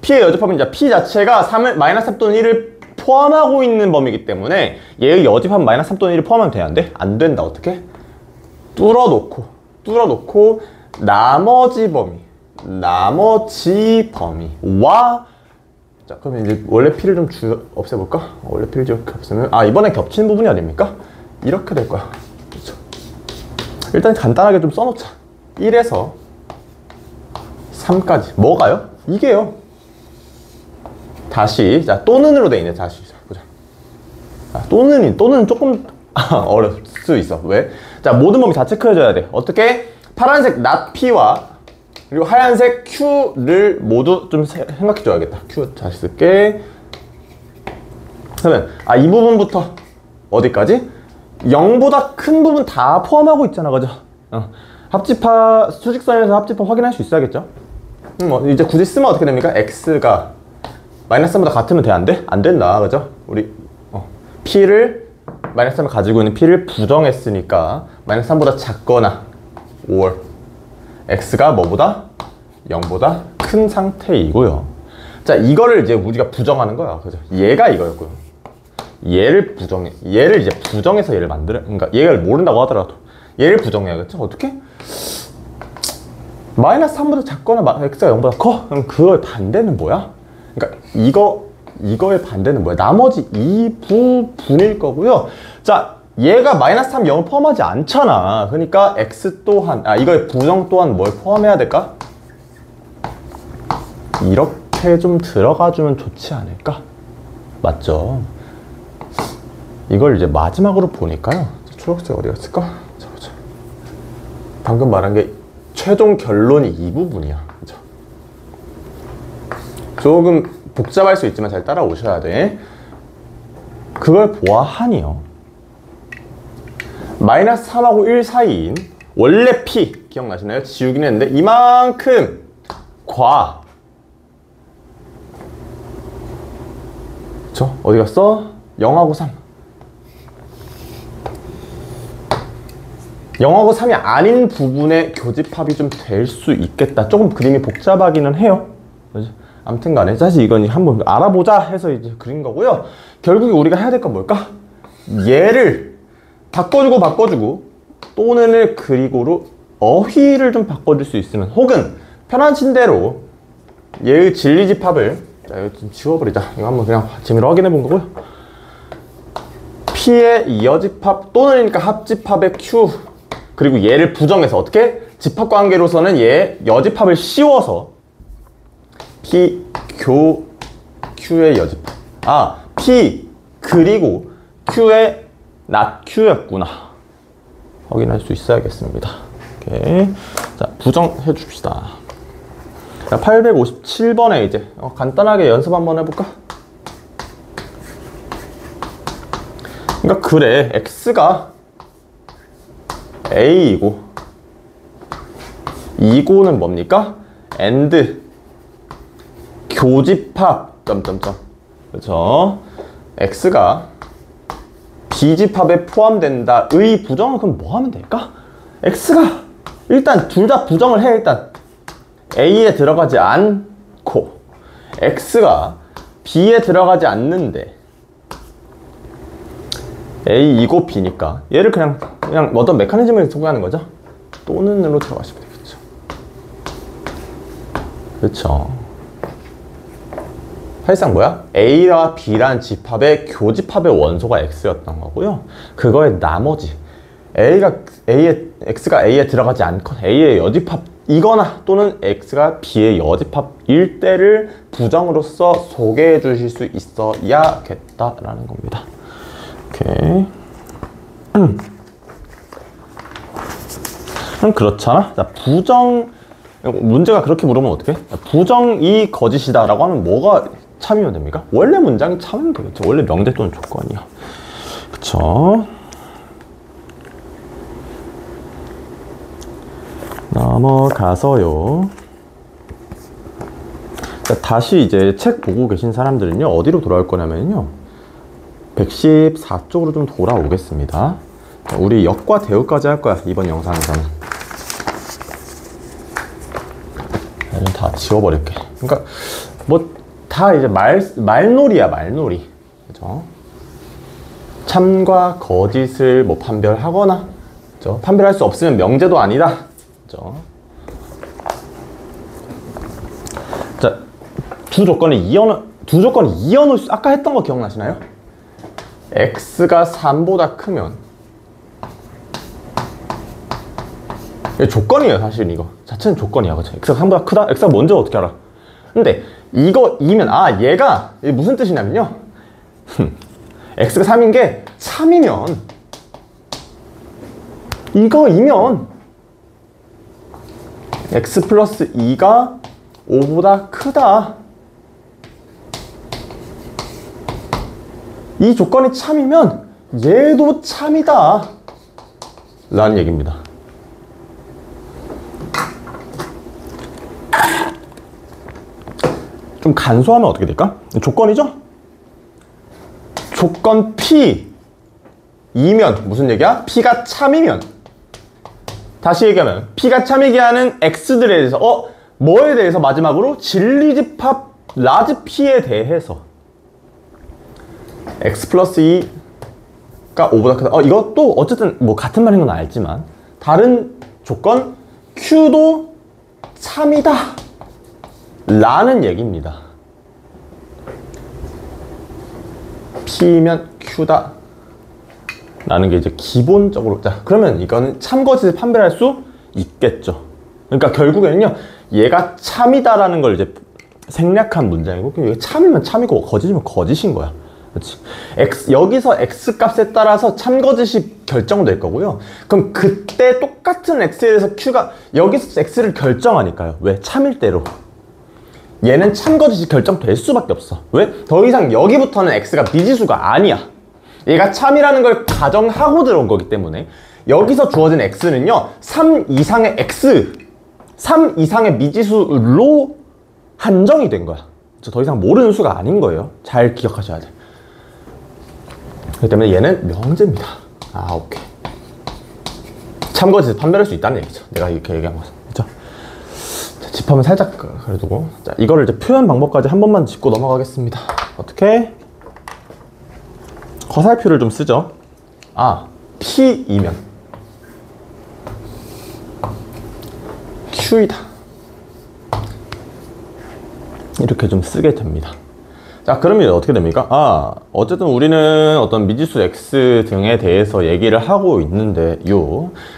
Speaker 1: P의 여집합은 이제 P 자체가 3을, 마이너스 3 또는 1을 포함하고 있는 범위이기 때문에 얘의 여집합은 마이너스 3 또는 1을 포함하면 돼야 안 돼? 안 된다. 어떻게? 뚫어놓고 나머지 범위와 자, 그럼 이제 원래 P를 좀 없애볼까? 원래 P를 이렇게 없애면 이번에 겹치는 부분이 어딥니까? 이렇게 될 거야. 그렇죠? 일단 간단하게 좀 써놓자. 1에서 3까지 뭐가요? 이게요. 다시 자, 또는으로 돼 있네. 다시 보자. 또는 조금 어려울 수 있어. 왜? 자, 모든 범위 다 체크해줘야 돼. 어떻게? 파란색 not P와 그리고 하얀색 Q를 모두 좀 생각해줘야겠다. Q 다시 쓸게. 그러면 이 부분부터 어디까지? 0보다 큰 부분 다 포함하고 있잖아, 그죠? 합집합, 수직선에서 합집합 확인할 수 있어야겠죠? 이제 굳이 쓰면 어떻게 됩니까? x가 마이너스 3보다 같으면 돼? 안 돼? 안 된다. 그죠? 우리 p를 마이너스 3을 가지고 있는 p를 부정했으니까 마이너스 3보다 작거나 or x가 뭐보다? 0보다 큰 상태이고요. 자, 이거를 이제 우리가 부정하는 거야. 그죠? 얘가 이거였고요. 얘를 이제 부정해서 얘를 그러니까 얘를 모른다고 하더라도 얘를 부정해야겠죠? 어떻게? 마이너스 3보다 작거나 x가 0보다 커? 그럼 그거의 반대는 뭐야? 그러니까 이거의 반대는 뭐야? 나머지 이 부분일 거고요. 자, 얘가 마이너스 3, 0을 포함하지 않잖아. 그러니까 x 또한, 이거의 부정 또한 뭘 포함해야 될까? 이렇게 좀 들어가주면 좋지 않을까? 맞죠? 이걸 이제 마지막으로 보니까요. 초록색 어디 갔을까? 자, 보자. 방금 말한 게 최종 결론이 이 부분이야. 그죠? 조금 복잡할 수 있지만 잘 따라오셔야 돼. 그걸 보아하니요. 마이너스 3하고 1 사이인 원래 p 기억나시나요? 지우긴 했는데 이만큼 그쵸? 어디 갔어? 0하고 3. 0하고 3이 아닌 부분의 교집합이 좀 될 수 있겠다. 조금 그림이 복잡하기는 해요. 아무튼 간에 사실 이건 한번 알아보자 해서 이제 그린 거고요. 결국에 우리가 해야 될 건 뭘까? 얘를 바꿔주고 또는을 그리고로 어휘를 좀 바꿔줄 수 있으면, 혹은 편하신 대로 얘의 진리집합을, 자, 이거 좀 지워버리자. 이거 한번 그냥 재미로 확인해 본 거고요. P의 여집합 또는이니까 합집합의 Q, 그리고 얘를 부정해서 어떻게? 집합관계로서는 얘 여집합을 씌워서 P, Q의 여집합. P 그리고 Q의 not Q였구나. 확인할 수 있어야겠습니다. 오케이. 자, 부정해 줍시다. 자, 857번에 이제 간단하게 연습 한번 해볼까? 그러니까 그래, X가 A이고 이고는 뭡니까? and 교집합 점점점. 그렇죠? X가 B집합에 포함된다 의 부정은 그럼 뭐 하면 될까? X가 일단 둘 다 부정을 해. 일단 A에 들어가지 않고 X가 B에 들어가지 않는데 A이고 B니까 얘를 그냥 어떤 메커니즘을 소개하는 거죠. 또는으로 들어가시면 되겠죠. 그렇죠. 사실상 뭐야? A와 B란 집합의 교집합의 원소가 X였던 거고요. 그거의 나머지 X가 A에 들어가지 않거나 A의 여집합이거나 또는 X가 B의 여집합일 때를 부정으로서 소개해 주실 수 있어야겠다라는 겁니다. 오케이. 그럼 그렇잖아. 자, 문제가 그렇게 물으면 어떡해? 부정이 거짓이다 라고 하면 뭐가 참이면 됩니까? 원래 문장이 참이면 되겠죠. 원래 명제 또는 조건이야. 그쵸? 넘어가서요. 자, 다시 이제 책 보고 계신 사람들은요, 어디로 돌아올 거냐면요, 114쪽으로 좀 돌아오겠습니다. 자, 우리 역과 대우까지 할 거야, 이번 영상에서는. 좀 다 지워버릴게. 그러니까 뭐 다 이제 말놀이야, 말놀이. 그죠? 참과 거짓을 뭐 판별하거나, 그죠? 판별할 수 없으면 명제도 아니다. 그죠? 자, 두 조건이 이연호 아까 했던 거 기억나시나요? x가 3보다 크면, 조건이에요. 사실 이거 자체는 조건이야. 그치? x가 3보다 크다? x가 뭔지 어떻게 알아? 근데 이거이면 얘가 무슨 뜻이냐면요, x가 3인 게 참이면, 이거이면 x 플러스 2가 5보다 크다. 이 조건이 참이면 얘도 참이다 라는 얘기입니다. 좀 간소하면 어떻게 될까? 조건이죠? 조건 P이면 무슨 얘기야? P가 참이면, 다시 얘기하면 P가 참이게 하는 X들에 대해서 뭐에 대해서 마지막으로 진리집합 라지 P에 대해서 X 플러스 2가 5보다 크다. 이것도 어쨌든 뭐 같은 말인 건 알지만 다른 조건 Q도 참이다 라는 얘기입니다. P면 Q다 라는 게 이제 기본적으로, 자 그러면 이거는 참거짓을 판별할 수 있겠죠. 그러니까 결국에는요, 얘가 참이다 라는 걸 이제 생략한 문장이고, 얘가 참이면 참이고 거짓이면 거짓인 거야. 그렇지? 여기서 X 값에 따라서 참거짓이 결정될 거고요. 그럼 그때 똑같은 X에 대해서 Q가 여기서 X를 결정하니까요. 왜? 참일 대로 얘는 참거짓이 결정될 수밖에 없어. 왜? 더 이상 여기부터는 X가 미지수가 아니야. 얘가 참이라는 걸 가정하고 들어온 거기 때문에 여기서 주어진 X는요 3 이상의 X, 3 이상의 미지수로 한정이 된 거야. 더 이상 모르는 수가 아닌 거예요. 잘 기억하셔야 돼. 그렇기 때문에 얘는 명제입니다. 오케이. 참거짓을 판별할 수 있다는 얘기죠. 내가 이렇게 얘기한 것은. 그렇죠? 자, 집합은 살짝 그래두고, 자, 이거를 이제 표현 방법까지 한 번만 짚고 넘어가겠습니다. 어떻게? 거살표를 좀 쓰죠. P이면 Q이다. 이렇게 좀 쓰게 됩니다. 자, 그러면 어떻게 됩니까? 어쨌든 우리는 어떤 미지수 X 등에 대해서 얘기를 하고 있는데,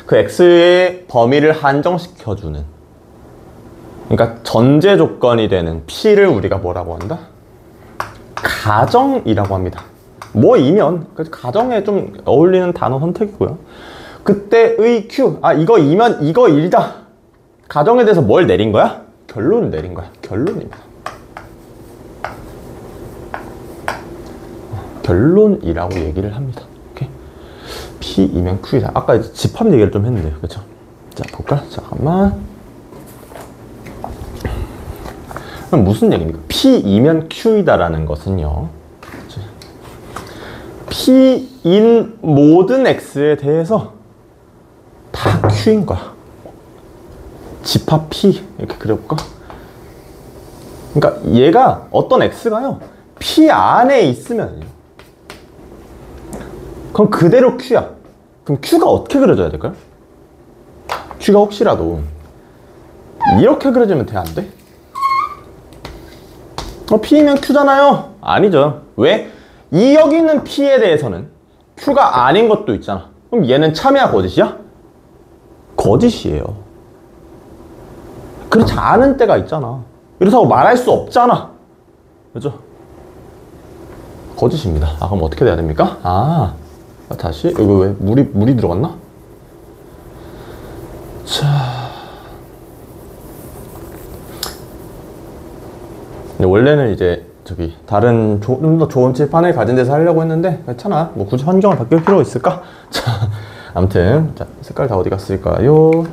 Speaker 1: 그 X의 범위를 한정시켜주는, 그러니까 전제 조건이 되는 P를 우리가 뭐라고 한다? 가정이라고 합니다. 뭐이면, 가정에 좀 어울리는 단어 선택이고요. 그때의 Q, 이거이면 이거 일이다. 가정에 대해서 뭘 내린 거야? 결론을 내린 거야. 결론입니다. 결론이라고 얘기를 합니다. 오케이? P이면 Q이다. 아까 이제 집합 얘기를 좀 했는데요. 그렇죠? 자, 볼까? 잠깐만. 그럼 무슨 얘기입니까? P이면 Q이다라는 것은요, P인 모든 X에 대해서 다 Q인 거야. 집합 P 이렇게 그려볼까? 그러니까 얘가 어떤 X가요 P 안에 있으면 그럼 그대로 Q야. 그럼 Q가 어떻게 그려져야 될까요? Q가 혹시라도 이렇게 그려지면 돼? 안 돼? P면 Q잖아요? 아니죠. 왜? 여기 있는 P에 대해서는 Q가 아닌 것도 있잖아. 그럼 얘는 참이야, 거짓이야? 거짓이에요. 그렇지 않은 때가 있잖아. 이렇다고 말할 수 없잖아. 그죠? 거짓입니다. 그럼 어떻게 돼야 됩니까? 다시 이거 왜 물이 들어갔나? 자, 원래는 이제 다른 좀 더 좋은 칠판을 가진 데서 하려고 했는데 괜찮아. 뭐 굳이 환경을 바뀔 필요가 있을까? 자, 아무튼 자, 색깔 다 어디 갔을까요?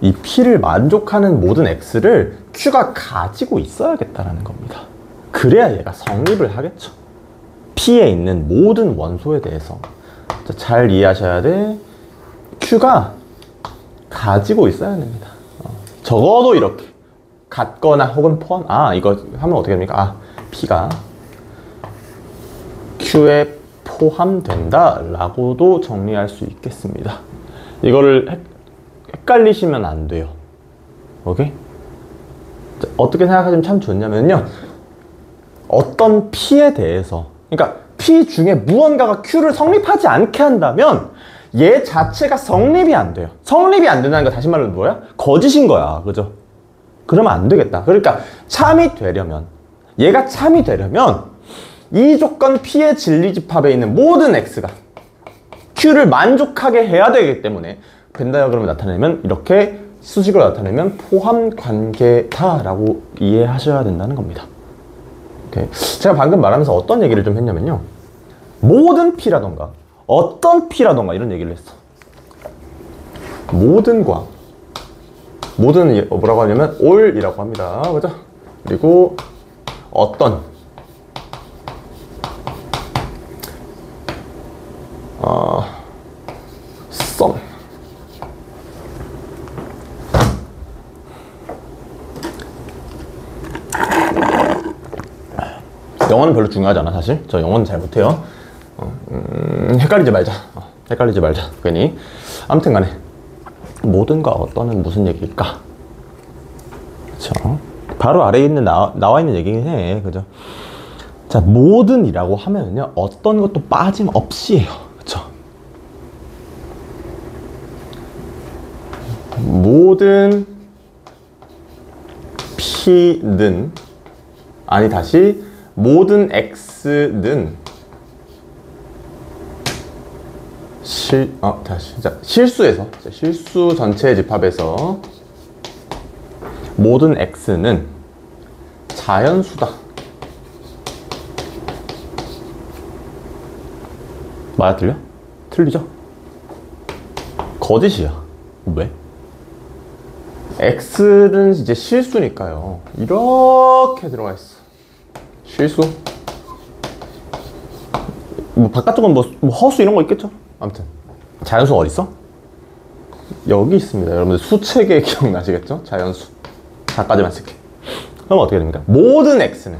Speaker 1: 이 P를 만족하는 모든 X를 Q가 가지고 있어야겠다라는 겁니다. 그래야 얘가 성립을 하겠죠. P에 있는 모든 원소에 대해서 잘 이해하셔야 돼. Q가 가지고 있어야 됩니다. 적어도 이렇게 같거나 혹은 포함. 이거 하면 어떻게 됩니까? P가 Q에 포함된다 라고도 정리할 수 있겠습니다. 이거를 헷갈리시면 안 돼요. 오케이? 자, 어떻게 생각하시면 참 좋냐면요, 어떤 P에 대해서, 그러니까 P 중에 무언가가 Q를 성립하지 않게 한다면 얘 자체가 성립이 안 돼요. 성립이 안 된다는 거 다시 말로 뭐야? 거짓인 거야. 그죠? 그러면 안 되겠다. 그러니까 참이 되려면, 얘가 참이 되려면 이 조건 P의 진리집합에 있는 모든 X가 Q를 만족하게 해야 되기 때문에 벤 다이어그램을 나타내면, 이렇게 수식으로 나타내면 포함 관계다 라고 이해하셔야 된다는 겁니다. 오케이. 제가 방금 말하면서 어떤 얘기를 좀 했냐면요, 모든 P라던가 어떤 P라던가 이런 얘기를 했어. 모든과 모든 뭐라고 하냐면 all이라고 합니다. 그죠? 그리고 어떤 some 영어는 별로 중요하지 않아 사실. 저 영어는 잘 못해요. 헷갈리지 말자. 헷갈리지 말자 괜히. 아무튼 간에 모든과 어떤은 무슨 얘기일까? 그쵸? 바로 아래에 있는 나와 있는 얘기긴 해. 그죠? 자, 모든이라고 하면요 어떤 것도 빠짐없이에요. 그쵸? 모든 P는 아니 다시 모든 X는 실수에서 실수 전체 집합에서 모든 X는 자연수다. 맞아 틀려? 틀리죠? 거짓이야. 왜? X는 이제 실수니까요. 이렇게 들어가 있어. 실수? 뭐 바깥쪽은 뭐 허수 이런 거 있겠죠? 아무튼 자연수 어디 있어? 여기 있습니다. 여러분들 수체계 기억나시겠죠? 자연수. 자까지만 쓸게. 그럼 어떻게 됩니까? 모든 X는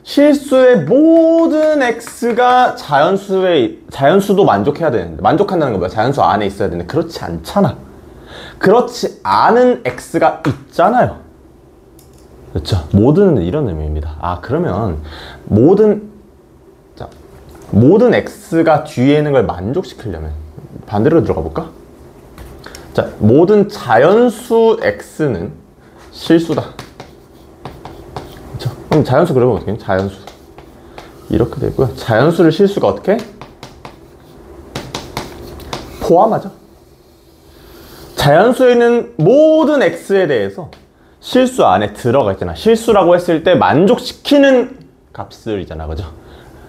Speaker 1: 실수의 모든 X가 자연수도 만족해야 되는데, 만족한다는 건 뭐야? 자연수 안에 있어야 되는데 그렇지 않잖아. 그렇지 않은 X가 있잖아요. 그렇죠? 모든은 이런 의미입니다. 아, 그러면 모든 X가 뒤에 있는 걸 만족시키려면 반대로 들어가 볼까? 자, 모든 자연수 X는 실수다. 그렇죠? 그럼 자연수 그러면 어떻게 해? 자연수 이렇게 되고요. 자연수를 실수가 어떻게? 포함하죠. 자연수에 있는 모든 X에 대해서 실수 안에 들어가 있잖아. 실수라고 했을 때 만족시키는 값들이잖아. 그죠?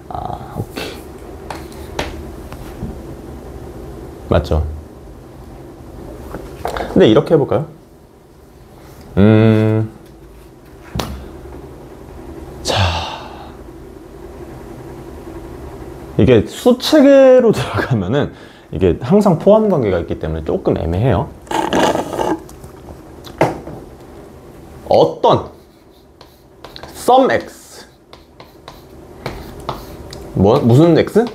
Speaker 1: 아, 오케이. 맞죠? 근데 이렇게 해볼까요? 자, 이게 수체계로 들어가면은 이게 항상 포함 관계가 있기 때문에 조금 애매해요. 어떤 some x 무슨 x?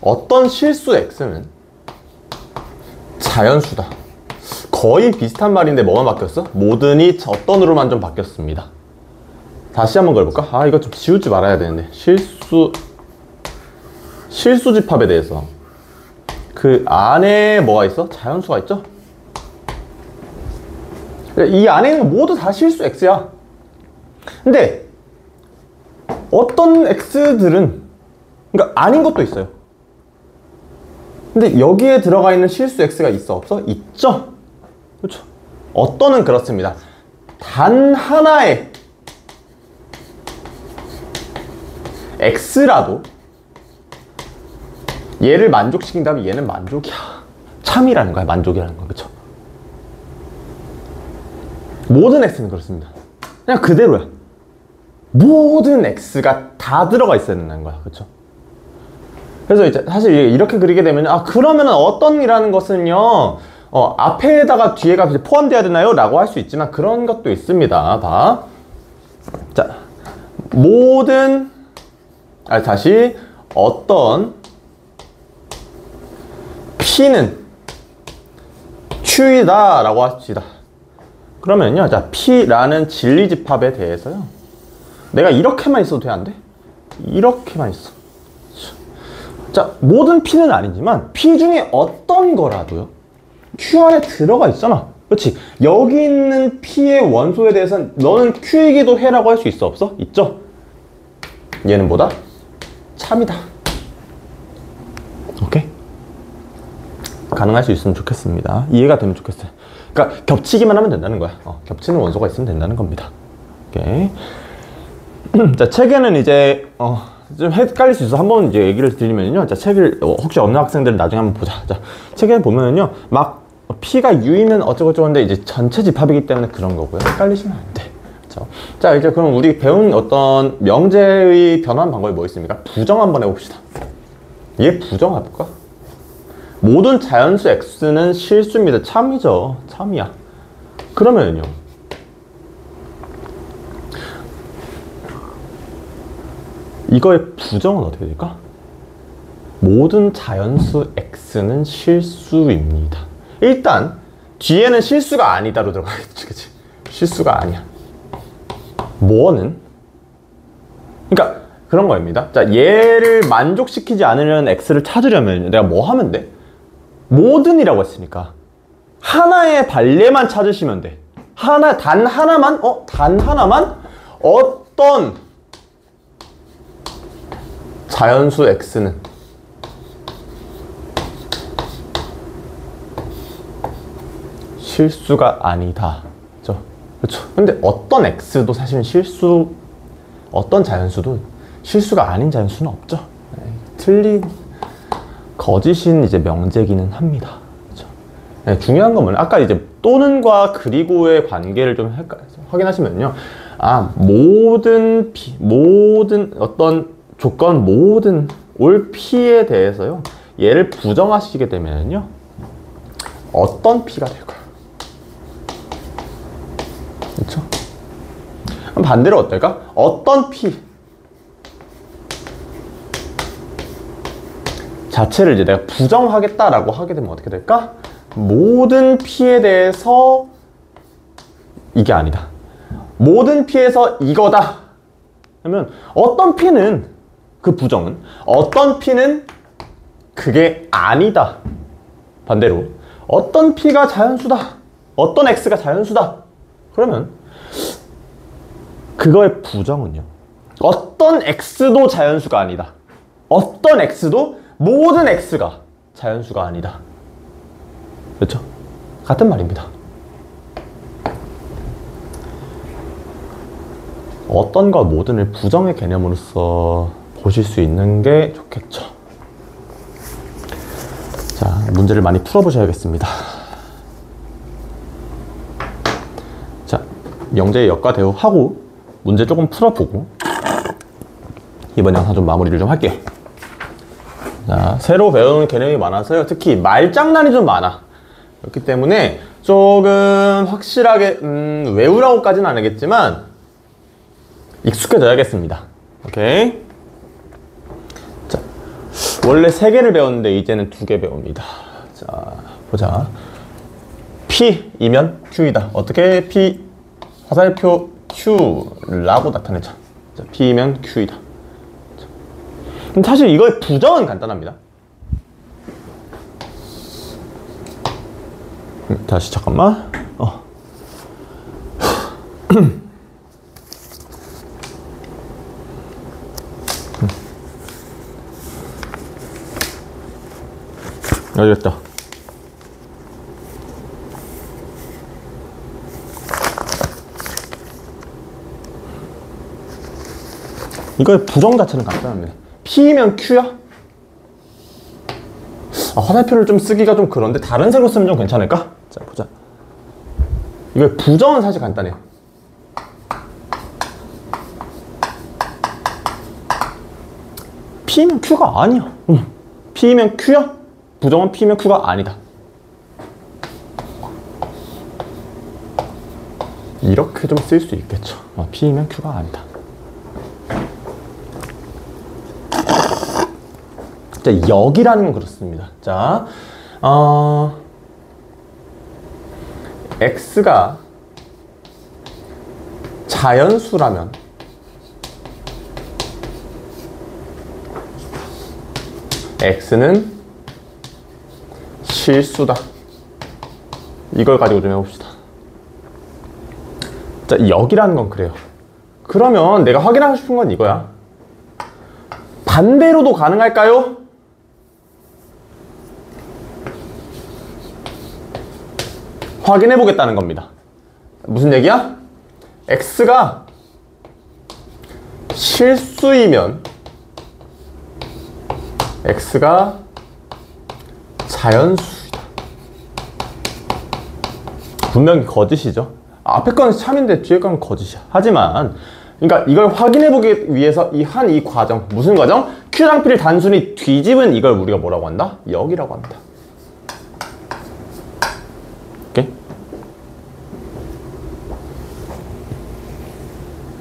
Speaker 1: 어떤 실수 x는 자연수다. 거의 비슷한 말인데 뭐만 바뀌었어? 모든이 어떤으로만 좀 바뀌었습니다. 다시 한번 걸어볼까? 아, 이거 좀 지우지 말아야 되는데. 실수 집합에 대해서 그 안에 뭐가 있어? 자연수가 있죠? 이 안에 있는 거 모두 다 실수 X야. 근데 어떤 X들은 그러니까 아닌 것도 있어요. 근데 여기에 들어가 있는 실수 X가 있어? 없어? 있죠? 그렇죠? 어떤은 그렇습니다. 단 하나의 X라도 얘를 만족시킨다면 얘는 만족이야. 참이라는 거야. 만족이라는 거. 그렇죠? 모든 X는 그렇습니다. 그냥 그대로야. 모든 X가 다 들어가 있어야 된다는 거야. 그렇죠? 그래서 이제 사실 이렇게 그리게 되면 그러면 어떤이라는 것은요 앞에다가 뒤에가 포함되어야 되나요? 라고 할 수 있지만 그런 것도 있습니다. 봐. 자, 모든 다시 어떤 P는 Q이다 라고 합시다. 그러면요, 자, P라는 진리집합에 대해서요 내가 이렇게만 있어도 돼? 안 돼? 이렇게만 있어. 자, 모든 P는 아니지만 P 중에 어떤 거라도요 Q 안에 들어가 있잖아. 그렇지? 여기 있는 P의 원소에 대해서는 너는 Q이기도 해 라고 할 수 있어? 없어? 있죠? 얘는 뭐다? 참이다. 오케이? 가능할 수 있으면 좋겠습니다. 이해가 되면 좋겠어요. 그러니까 겹치기만 하면 된다는 거야. 겹치는 원소가 있으면 된다는 겁니다. 오케이. 자, 책에는 이제 좀 헷갈릴 수 있어서 한번 이제 얘기를 드리면요. 자, 책을 혹시 없는 학생들은 나중에 한번 보자. 자, 책에 보면은요, 막 P가 U이면 어쩌고저쩌고인데 이제 전체 집합이기 때문에 그런 거고요. 헷갈리시면 안 돼. 그렇죠? 자, 이제 그럼 우리 배운 어떤 명제의 변환 방법이 뭐 있습니까? 부정 한번 해봅시다. 얘 부정 해볼까? 모든 자연수 x는 실수입니다. 참이죠. 참이야. 그러면요. 이거의 부정은 어떻게 될까? 모든 자연수 x는 실수입니다. 일단 뒤에는 실수가 아니다로 들어가겠지, 그치? 실수가 아니야. 뭐는? 그러니까 그런 거입니다. 자, 얘를 만족시키지 않으려는 x를 찾으려면 내가 뭐 하면 돼? 모든이라고 했으니까 하나의 발레만 찾으시면 돼. 단 하나만? 단 하나만? 어떤 자연수 x는 실수가 아니다. 그렇죠? 그렇죠. 근데 어떤 x도 사실은 어떤 자연수도 실수가 아닌 자연수는 없죠. 거짓인 이제 명제기는 합니다. 그렇죠? 네, 중요한 건 뭐냐? 아까 이제 또는과 그리고의 관계를 좀 확인하시면요. 모든 어떤 조건 모든 올 P에 대해서요. 얘를 부정하시게 되면요. 어떤 P가 될 거야. 그렇죠? 그럼 반대로 어떨까? 어떤 P 자체를 이제 내가 부정하겠다라고 하게 되면 어떻게 될까? 모든 P에 대해서 이게 아니다. 모든 P에서 이거다. 그러면 어떤 P는 그 부정은 어떤 P는 그게 아니다. 반대로 어떤 P가 자연수다. 어떤 X가 자연수다. 그러면 그거의 부정은요. 어떤 X도 자연수가 아니다. 어떤 X도 모든 X가 자연수가 아니다. 그렇죠? 같은 말입니다. 어떤과 모든을 부정의 개념으로서 보실 수 있는 게 좋겠죠. 자, 문제를 많이 풀어보셔야겠습니다. 자, 명제의 역과 대우하고 문제 조금 풀어보고 이번 영상 좀 마무리를 좀 할게요. 자, 새로 배우는 개념이 많아서요. 특히 말장난이 좀 많아. 그렇기 때문에 조금 확실하게 외우라고까지는 안 하겠지만 익숙해져야겠습니다. 오케이? 자, 원래 3개를 배웠는데 이제는 2개 배웁니다. 자, 보자. P이면 Q이다. 어떻게? P 화살표 Q라고 나타내자. 자, P이면 Q이다. 자, 그럼 사실 이거의 부정은 간단합니다. 다시 잠깐만. 여기 있다. 이거의 부정 자체는 간단합니다. P면 Q야? 화살표를 좀 쓰기가 좀 그런데 다른 색으로 쓰면 좀 괜찮을까? 자, 보자. 이거의 부정은 사실 간단해요. P면 Q가 아니야. P면 Q야? 부정은 P면 Q가 아니다. 이렇게 좀 쓸 수 있겠죠. P면 Q가 아니다. 자, 여기라는 건 그렇습니다. 자, X가 자연수라면 X는 실수다. 이걸 가지고 좀 해봅시다. 자, 여기라는 건 그래요. 그러면 내가 확인하고 싶은 건 이거야. 반대로도 가능할까요? 확인해 보겠다는 겁니다. 무슨 얘기야? X가 실수이면 X가 자연수이다. 분명히 거짓이죠. 앞에 건 참인데 뒤에 건 거짓이야. 하지만 그러니까 이걸 확인해 보기 위해서 이 과정, 무슨 과정? Q랑 P를 단순히 뒤집은 이걸 우리가 뭐라고 한다? 역이라고 합니다. 오케이?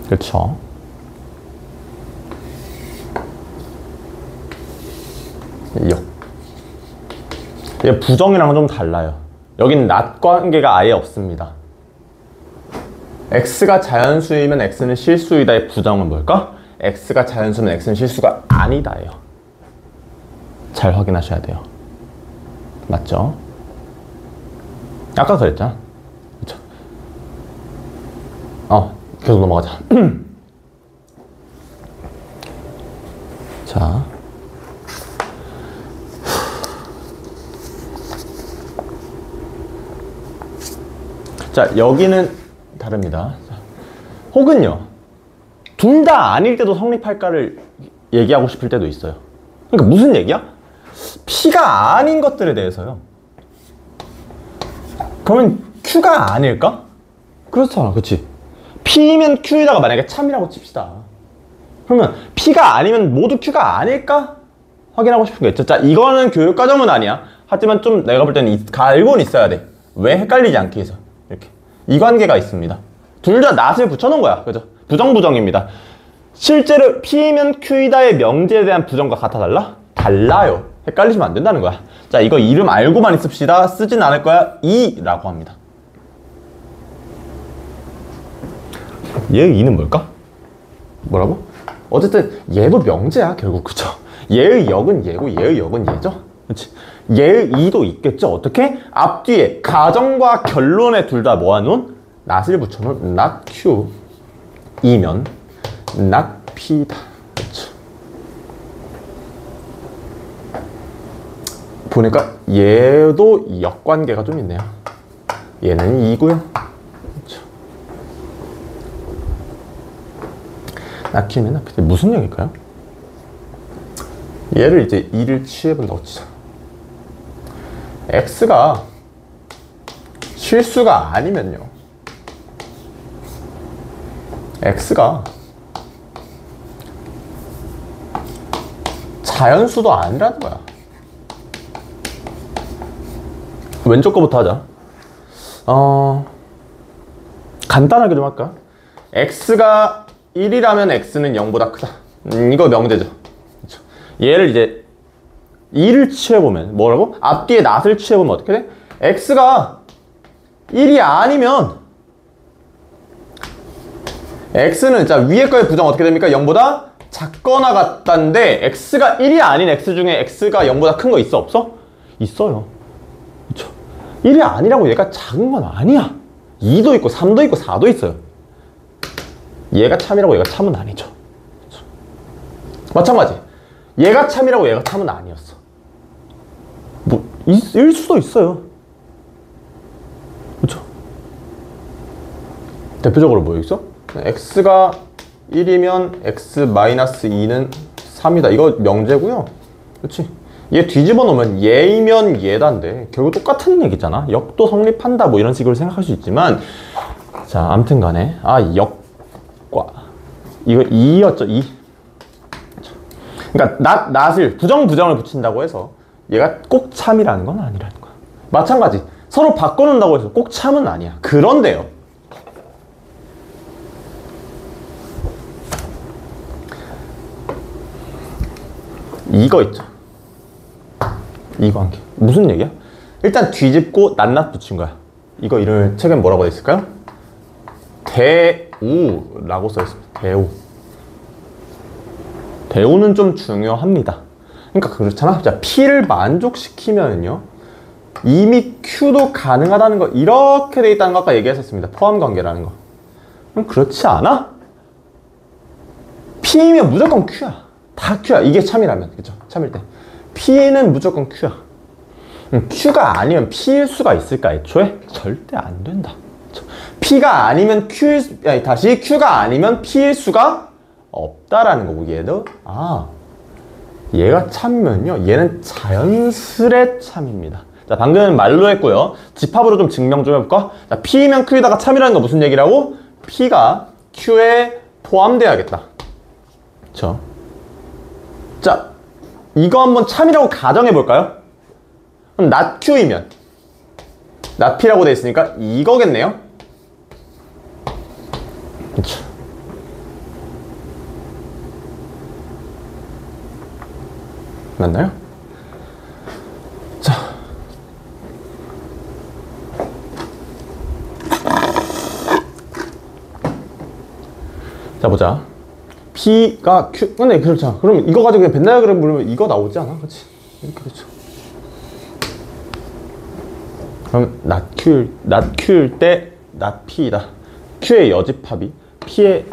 Speaker 1: 그렇죠. 역. 이게 부정이랑은 좀 달라요. 여기는 낫 관계가 아예 없습니다. x가 자연수이면 x는 실수이다의 부정은 뭘까? x가 자연수면 x는 실수가 아니다예요. 잘 확인하셔야 돼요. 맞죠? 아까 그랬잖아. 그쵸? 계속 넘어가자. 자. 자, 여기는 다릅니다. 혹은요, 둘 다 아닐 때도 성립할까를 얘기하고 싶을 때도 있어요. 그러니까 무슨 얘기야? P가 아닌 것들에 대해서요. 그러면 Q가 아닐까? 그렇잖아, 그치? P면 Q에다가 만약에 참이라고 칩시다. 그러면 P가 아니면 모두 Q가 아닐까? 확인하고 싶은 게 있죠. 자, 이거는 교육과정은 아니야. 하지만 좀 내가 볼 때는 알고는 있어야 돼. 왜? 헷갈리지 않기 위해서. 이렇게. 이 관계가 있습니다. 둘 다 낫을 붙여놓은 거야. 그죠? 부정부정입니다. 실제로 P면 Q이다의 명제에 대한 부정과 같아 달라? 달라요. 헷갈리시면 안 된다는 거야. 자, 이거 이름 알고만 있읍시다. 쓰진 않을 거야. 이라고 합니다. 얘의 이는 뭘까? 뭐라고? 어쨌든 얘도 명제야 결국. 그쵸? 얘의 역은 얘고 얘의 역은 얘죠. 그치? 얘의 이도 있겠죠. 어떻게? 앞뒤에 가정과 결론에 둘 다 모아놓은 낫을 붙여놓은 not Q 이면 not P다. 그쵸? 보니까 얘도 역관계가 좀 있네요. 얘는 2고요. 그쵸? not Q면 not P. 무슨 역일까요? 얘를 이제 2를 취해본다고 치자. X가 실수가 아니면요, X가 자연수도 아니라는 거야. 왼쪽 거부터 하자. 간단하게 좀 할까? X가 1이라면 X는 0보다 크다. 이거 명제죠. 그쵸? 얘를 이제 2를 취해보면 뭐라고? 앞뒤에 낫을 취해보면 어떻게 돼? X가 1이 아니면 X는, 자, 위에 거의 부정 어떻게 됩니까? 0보다 작거나 같다인데 X가 1이 아닌 X 중에 X가 0보다 큰 거 있어? 없어? 있어요. 그쵸? 1이 아니라고 얘가 작은 건 아니야. 2도 있고 3도 있고 4도 있어요. 얘가 참이라고 얘가 참은 아니죠. 그쵸? 마찬가지. 얘가 참이라고 얘가 참은 아니었어. 뭐 일 수도 있어요. 그쵸? 대표적으로 뭐 있어? X가 1이면 X-2는 3이다. 이거 명제고요. 그치? 얘 뒤집어 놓으면 얘이면 얘다인데 결국 똑같은 얘기잖아. 역도 성립한다 뭐 이런 식으로 생각할 수 있지만, 자, 아무튼 간에 역과 이거 2였죠. 2. 그러니까 낫을 부정을 붙인다고 해서 얘가 꼭 참이라는 건 아니라는 거야. 마찬가지. 서로 바꿔놓는다고 해서 꼭 참은 아니야. 그런데요, 이거 있죠. 이 관계. 무슨 얘기야? 일단 뒤집고 낱낱 붙인 거야. 이거 이름을 책엔 뭐라고 돼 있을까요? 대우라고 써 있습니다. 대우. 대우는 좀 중요합니다. 그러니까 그렇잖아. 자, P를 만족시키면요, 이미 Q도 가능하다는 거, 이렇게 돼 있다는 거 아까 얘기했었습니다. 포함 관계라는 거. 그럼 그렇지 않아? P면 무조건 Q야. 다 Q야. 이게 참이라면. 그죠? 참일 때. P는 무조건 Q야. Q가 아니면 P일 수가 있을까, 애초에? 절대 안 된다. P가 아니면 다시 Q가 아니면 P일 수가 없다라는 거고, 얘도, 얘가 참이면요, 얘는 자연스레 참입니다. 자, 방금 말로 했고요. 집합으로 좀 증명 좀 해볼까? 자, P면 Q에다가 참이라는 거 무슨 얘기라고? P가 Q에 포함돼야겠다. 그쵸? 자, 이거 한번 참이라고 가정해볼까요? 그럼 not Q이면 not P라고 돼 있으니까 이거겠네요? 그쵸? 맞나요? 자, 보자. P가 Q, 근데 그렇잖아. 그럼 이거 가지고 그냥 벤다이어그램 부르면 이거 나오지 않아? 그렇지? 이렇게 되죠. 그럼 not Q일 때 not P이다. Q의 여집합이 P의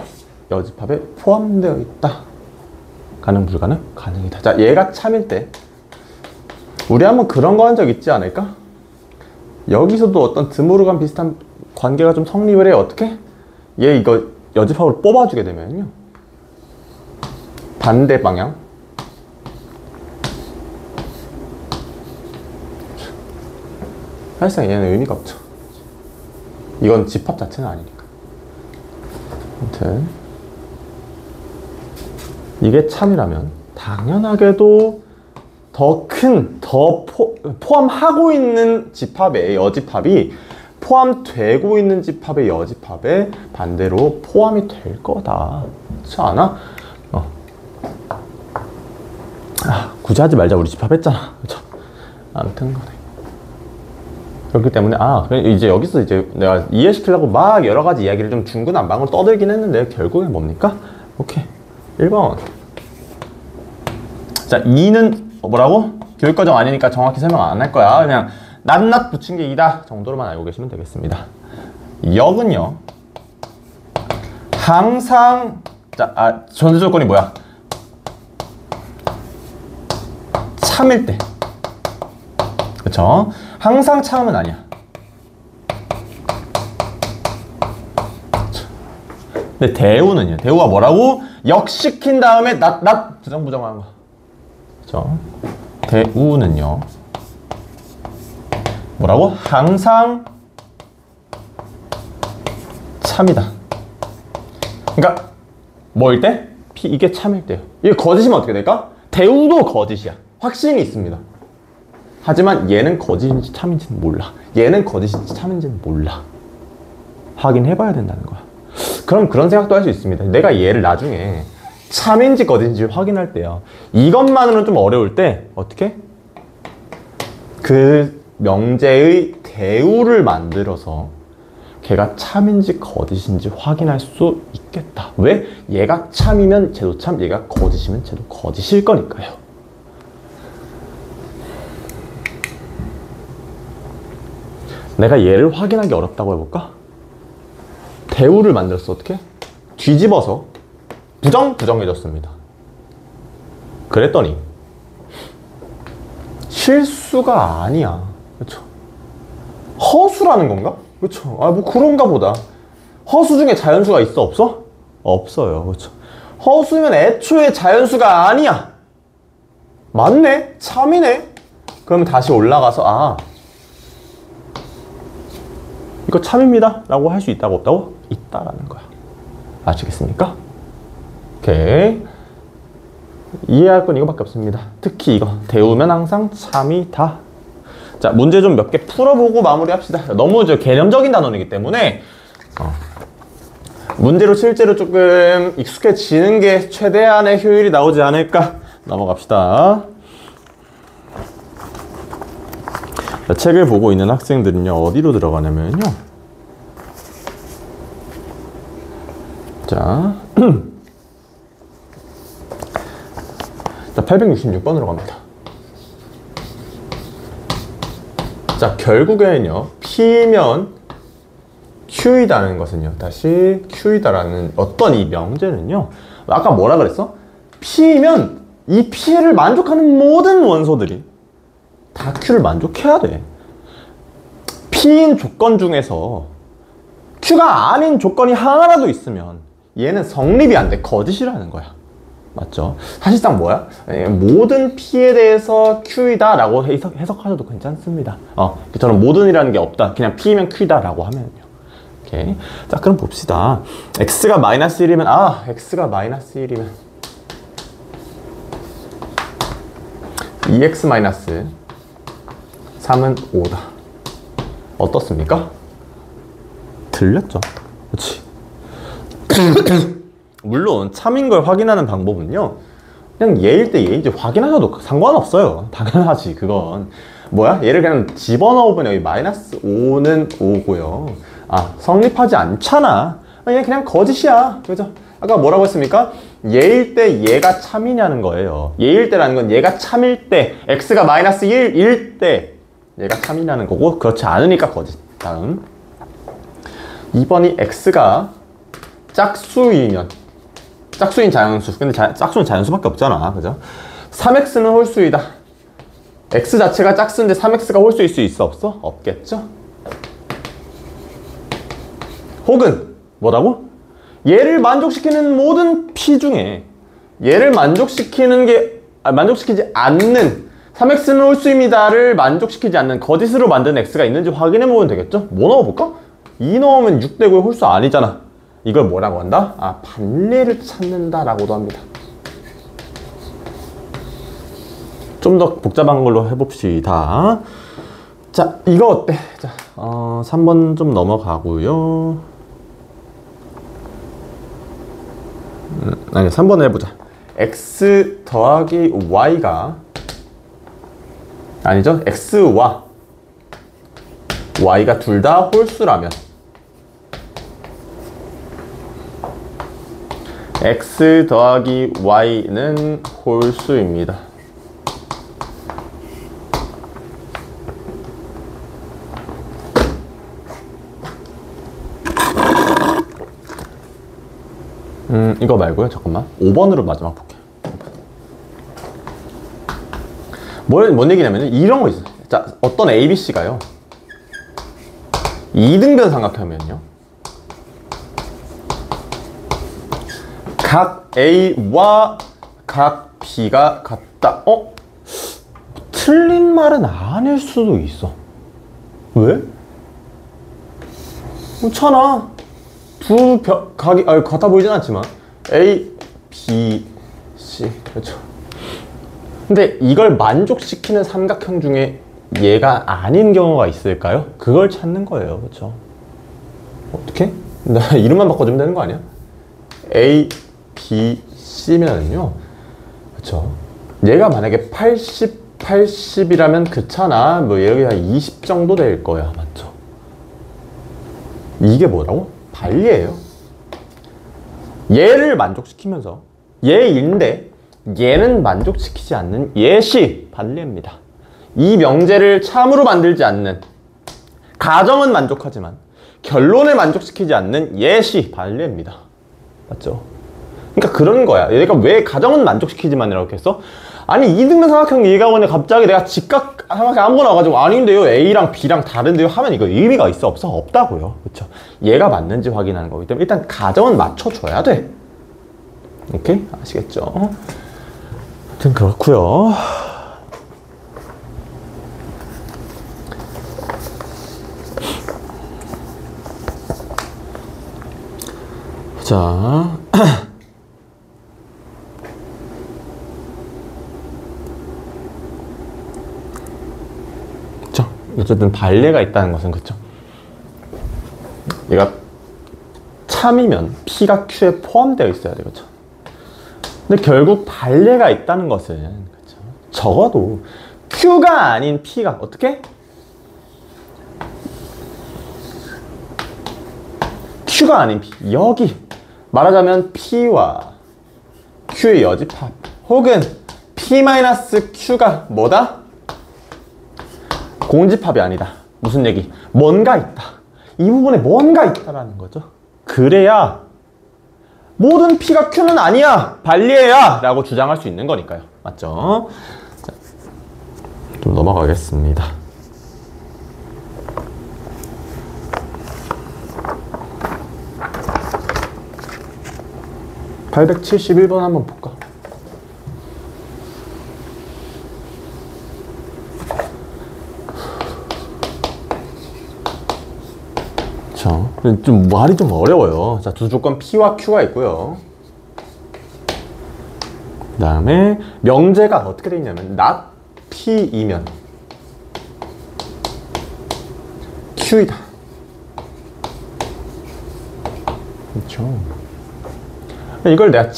Speaker 1: 여집합에 포함되어 있다. 가능, 불가능? 가능이다. 자, 얘가 참일 때 우리 한번 그런 거 한 적 있지 않을까? 여기서도 어떤 드모르간 비슷한 관계가 좀 성립을 해. 어떻게? 얘 이거 여집합으로 뽑아주게 되면요, 반대 방향, 사실상 얘는 의미가 없죠. 이건 집합 자체는 아니니까. 아무튼 이게 참이라면 당연하게도 더 큰, 더 포함하고 있는 집합의 여집합이 포함되고 있는 집합의 여집합에 반대로 포함이 될 거다. 그렇지 않아? 굳이 하지 말자. 우리 집합했잖아. 그쵸? 아무튼 거네. 그렇기 때문에 이제 여기서 이제 내가 이해시키려고 막 여러 가지 이야기를 좀 중구난방으로 떠들긴 했는데 결국엔 뭡니까? 오케이. 1번. 자, 2는 뭐라고? 교육과정 아니니까 정확히 설명 안 할 거야. 그냥 낱낱 붙인 게 2다 정도로만 알고 계시면 되겠습니다. 역은요, 항상, 자, 전제 조건이 뭐야? 참일 때. 그쵸? 항상 참은 아니야. 근데 대우는요, 대우가 뭐라고? 역시킨 다음에 낱 부정부정한 거. 그쵸? 대우는요, 뭐라고? 항상 참이다. 그러니까 뭐일 때? 이게 참일 때요. 이게 거짓이면 어떻게 될까? 대우도 거짓이야. 확신이 있습니다. 하지만 얘는 거짓인지 참인지는 몰라. 얘는 거짓인지 참인지는 몰라. 확인해봐야 된다는 거야. 그럼 그런 생각도 할 수 있습니다. 내가 얘를 나중에 참인지 거짓인지 확인할 때요, 이것만으로는 좀 어려울 때 어떻게? 그 명제의 대우를 만들어서 걔가 참인지 거짓인지 확인할 수 있겠다. 왜? 얘가 참이면 쟤도 참, 얘가 거짓이면 쟤도 거짓일 거니까요. 내가 얘를 확인하기 어렵다고 해볼까? 대우를 만들었어. 어떻게? 뒤집어서 부정해줬습니다. 그랬더니 실수가 아니야. 그쵸? 허수라는 건가? 그쵸? 뭐 그런가 보다. 허수 중에 자연수가 있어? 없어? 없어요. 그쵸? 허수면 애초에 자연수가 아니야. 맞네? 참이네? 그러면 다시 올라가서 이거 참입니다 라고 할 수 있다고 없다고? 있다라는 거야. 아시겠습니까? 오케이. 이해할 건 이거밖에 없습니다. 특히 이거 대우면 항상 참이다. 자, 문제 좀 몇 개 풀어보고 마무리합시다. 너무 개념적인 단원이기 때문에 문제로 실제로 조금 익숙해지는 게 최대한의 효율이 나오지 않을까. 넘어갑시다. 자, 책을 보고 있는 학생들은요, 어디로 들어가냐면요, 자 866번으로 갑니다. 자, 결국에는요, P면 Q이다는 것은요, 다시 Q이다라는 어떤 이 명제는요, 아까 뭐라 그랬어? P면 이 P를 만족하는 모든 원소들이 다 Q를 만족해야 돼. P인 조건 중에서 Q가 아닌 조건이 하나라도 있으면 얘는 성립이 안 돼. 거짓이라는 거야. 맞죠? 사실상 뭐야? 모든 P에 대해서 Q이다 라고 해석하셔도 괜찮습니다. 저는 모든이라는 게 없다. 그냥 P면 Q이다 라고 하면요. 오케이. 자, 그럼 봅시다. X가 마이너스 1이면, X가 마이너스 1이면 2X 마이너스 3은 5다. 어떻습니까? 들렸죠? 그렇지. 물론 참인 걸 확인하는 방법은요, 그냥 얘일 때 얘인지 확인하셔도 상관없어요. 당연하지. 그건 뭐야? 얘를 그냥 집어넣어보면 여기 마이너스 5는 5고요. 성립하지 않잖아. 얘 그냥 거짓이야. 그죠? 아까 뭐라고 했습니까? 얘일 때 얘가 참이냐는 거예요. 얘일 때라는 건 얘가 참일 때, x가 마이너스 1일 때 얘가 참이냐는 거고, 그렇지 않으니까 거짓. 다음 2번이 x가 짝수이면, 짝수인 자연수. 근데 짝수는 자연수밖에 없잖아. 그죠? 3x는 홀수이다. x 자체가 짝수인데 3x가 홀수일 수 있어? 없어? 없겠죠? 혹은 뭐라고? 얘를 만족시키는 모든 p 중에 얘를 만족시키지 않는 3x는 홀수입니다를 만족시키지 않는 거짓으로 만든 x가 있는지 확인해 보면 되겠죠? 뭐 넣어볼까? 2 넣으면 6 되고 홀수 아니잖아. 이걸 뭐라고 한다? 반례를 찾는다 라고도 합니다. 좀 더 복잡한 걸로 해봅시다. 자, 이거 어때? 자, 3번 좀 넘어가고요. 아니, 3번 해보자. x 더하기 y가, 아니죠? x와 y가 둘 다 홀수라면 x 더하기 y는 홀수입니다. 이거 말고요. 잠깐만. 5번으로 마지막 볼게요. 뭔 얘기냐면 이런 거 있어요. 자, 어떤 ABC가요. 2등변 삼각형이면요. 각 A와 각 B가 같다. 틀린 말은 아닐 수도 있어. 왜? 그렇잖아. 두 각이 같아 보이진 않지만 A, B, C. 그렇죠. 근데 이걸 만족시키는 삼각형 중에 얘가 아닌 경우가 있을까요? 그걸 찾는 거예요. 그렇죠? 어떻게? 나 이름만 바꿔주면 되는 거 아니야? A, B, C면은요. 그렇죠? 얘가 만약에 80, 80이라면 그렇잖아. 뭐 여기 한 20 정도 될 거야. 맞죠? 이게 뭐라고? 반례예요. 얘를 만족시키면서 얘인데 얘는 만족시키지 않는 예시 반례입니다. 이 명제를 참으로 만들지 않는, 가정은 만족하지만 결론을 만족시키지 않는 예시 반례입니다. 맞죠? 그러니까 그런 거야. 얘가 왜 가정은 만족시키지만이라고 했어? 아니 2등변 삼각형 얘기하고 있는데 갑자기 내가 직각 삼각형 아무거나 와가지고 아닌데요 A랑 B랑 다른데요 하면 이거 의미가 있어 없어? 없다고요. 그쵸? 얘가 맞는지 확인하는 거기 때문에 일단 가정은 맞춰줘야 돼. 오케이? 아시겠죠? 아무튼 그렇고요. 자, 그쵸? 어쨌든 반례가 있다는 것은 그쵸? 얘가 참이면 P가 Q에 포함되어 있어야 되겠죠. 근데 결국 반례가 있다는 것은 그쵸? 적어도 Q가 아닌 P가 어떻게? Q가 아닌 P, 여기 말하자면 P와 Q의 여집합 혹은 P-Q가 뭐다? 공집합이 아니다. 무슨 얘기? 뭔가 있다. 이 부분에 뭔가 있다라는 거죠. 그래야 모든 P가 Q는 아니야, 반례야 라고 주장할 수 있는 거니까요. 맞죠? 자, 좀 넘어가겠습니다. (871번) 한번 볼까? 좀 말이 좀 어려워요. 자, 두 조건 P와 Q가 있고요. 그 다음에 명제가 어떻게 되어 있냐면 not P이면 Q이다. 그렇죠. 이걸 내가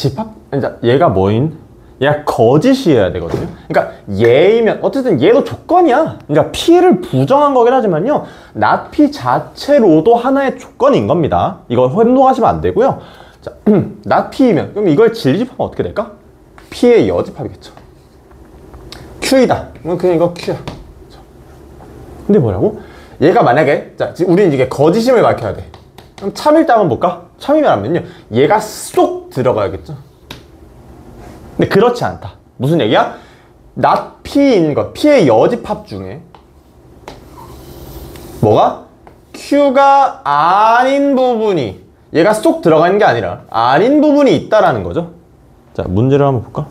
Speaker 1: 얘가 뭐인? 얘가 거짓이어야 되거든요. 그러니까 얘이면 어쨌든 얘도 조건이야. 그러니까 P를 부정한 거긴 하지만요, not P 자체로도 하나의 조건인 겁니다. 이거 혼동하시면 안 되고요. 자, not P이면 그럼 이걸 진리집합하면 어떻게 될까? P의 여집합이겠죠. Q이다. 그럼 그냥 이거 Q야. 근데 뭐라고? 얘가 만약에, 자, 우리는 이게 거짓임을 밝혀야 돼. 그럼 참일 때 한번 볼까? 참이면요, 얘가 쏙 들어가야겠죠. 근데 그렇지 않다. 무슨 얘기야? not P인 것, P의 여집합 중에 뭐가? Q가 아닌 부분이, 얘가 쏙 들어가는 게 아니라 아닌 부분이 있다라는 거죠. 자, 문제를 한번 볼까?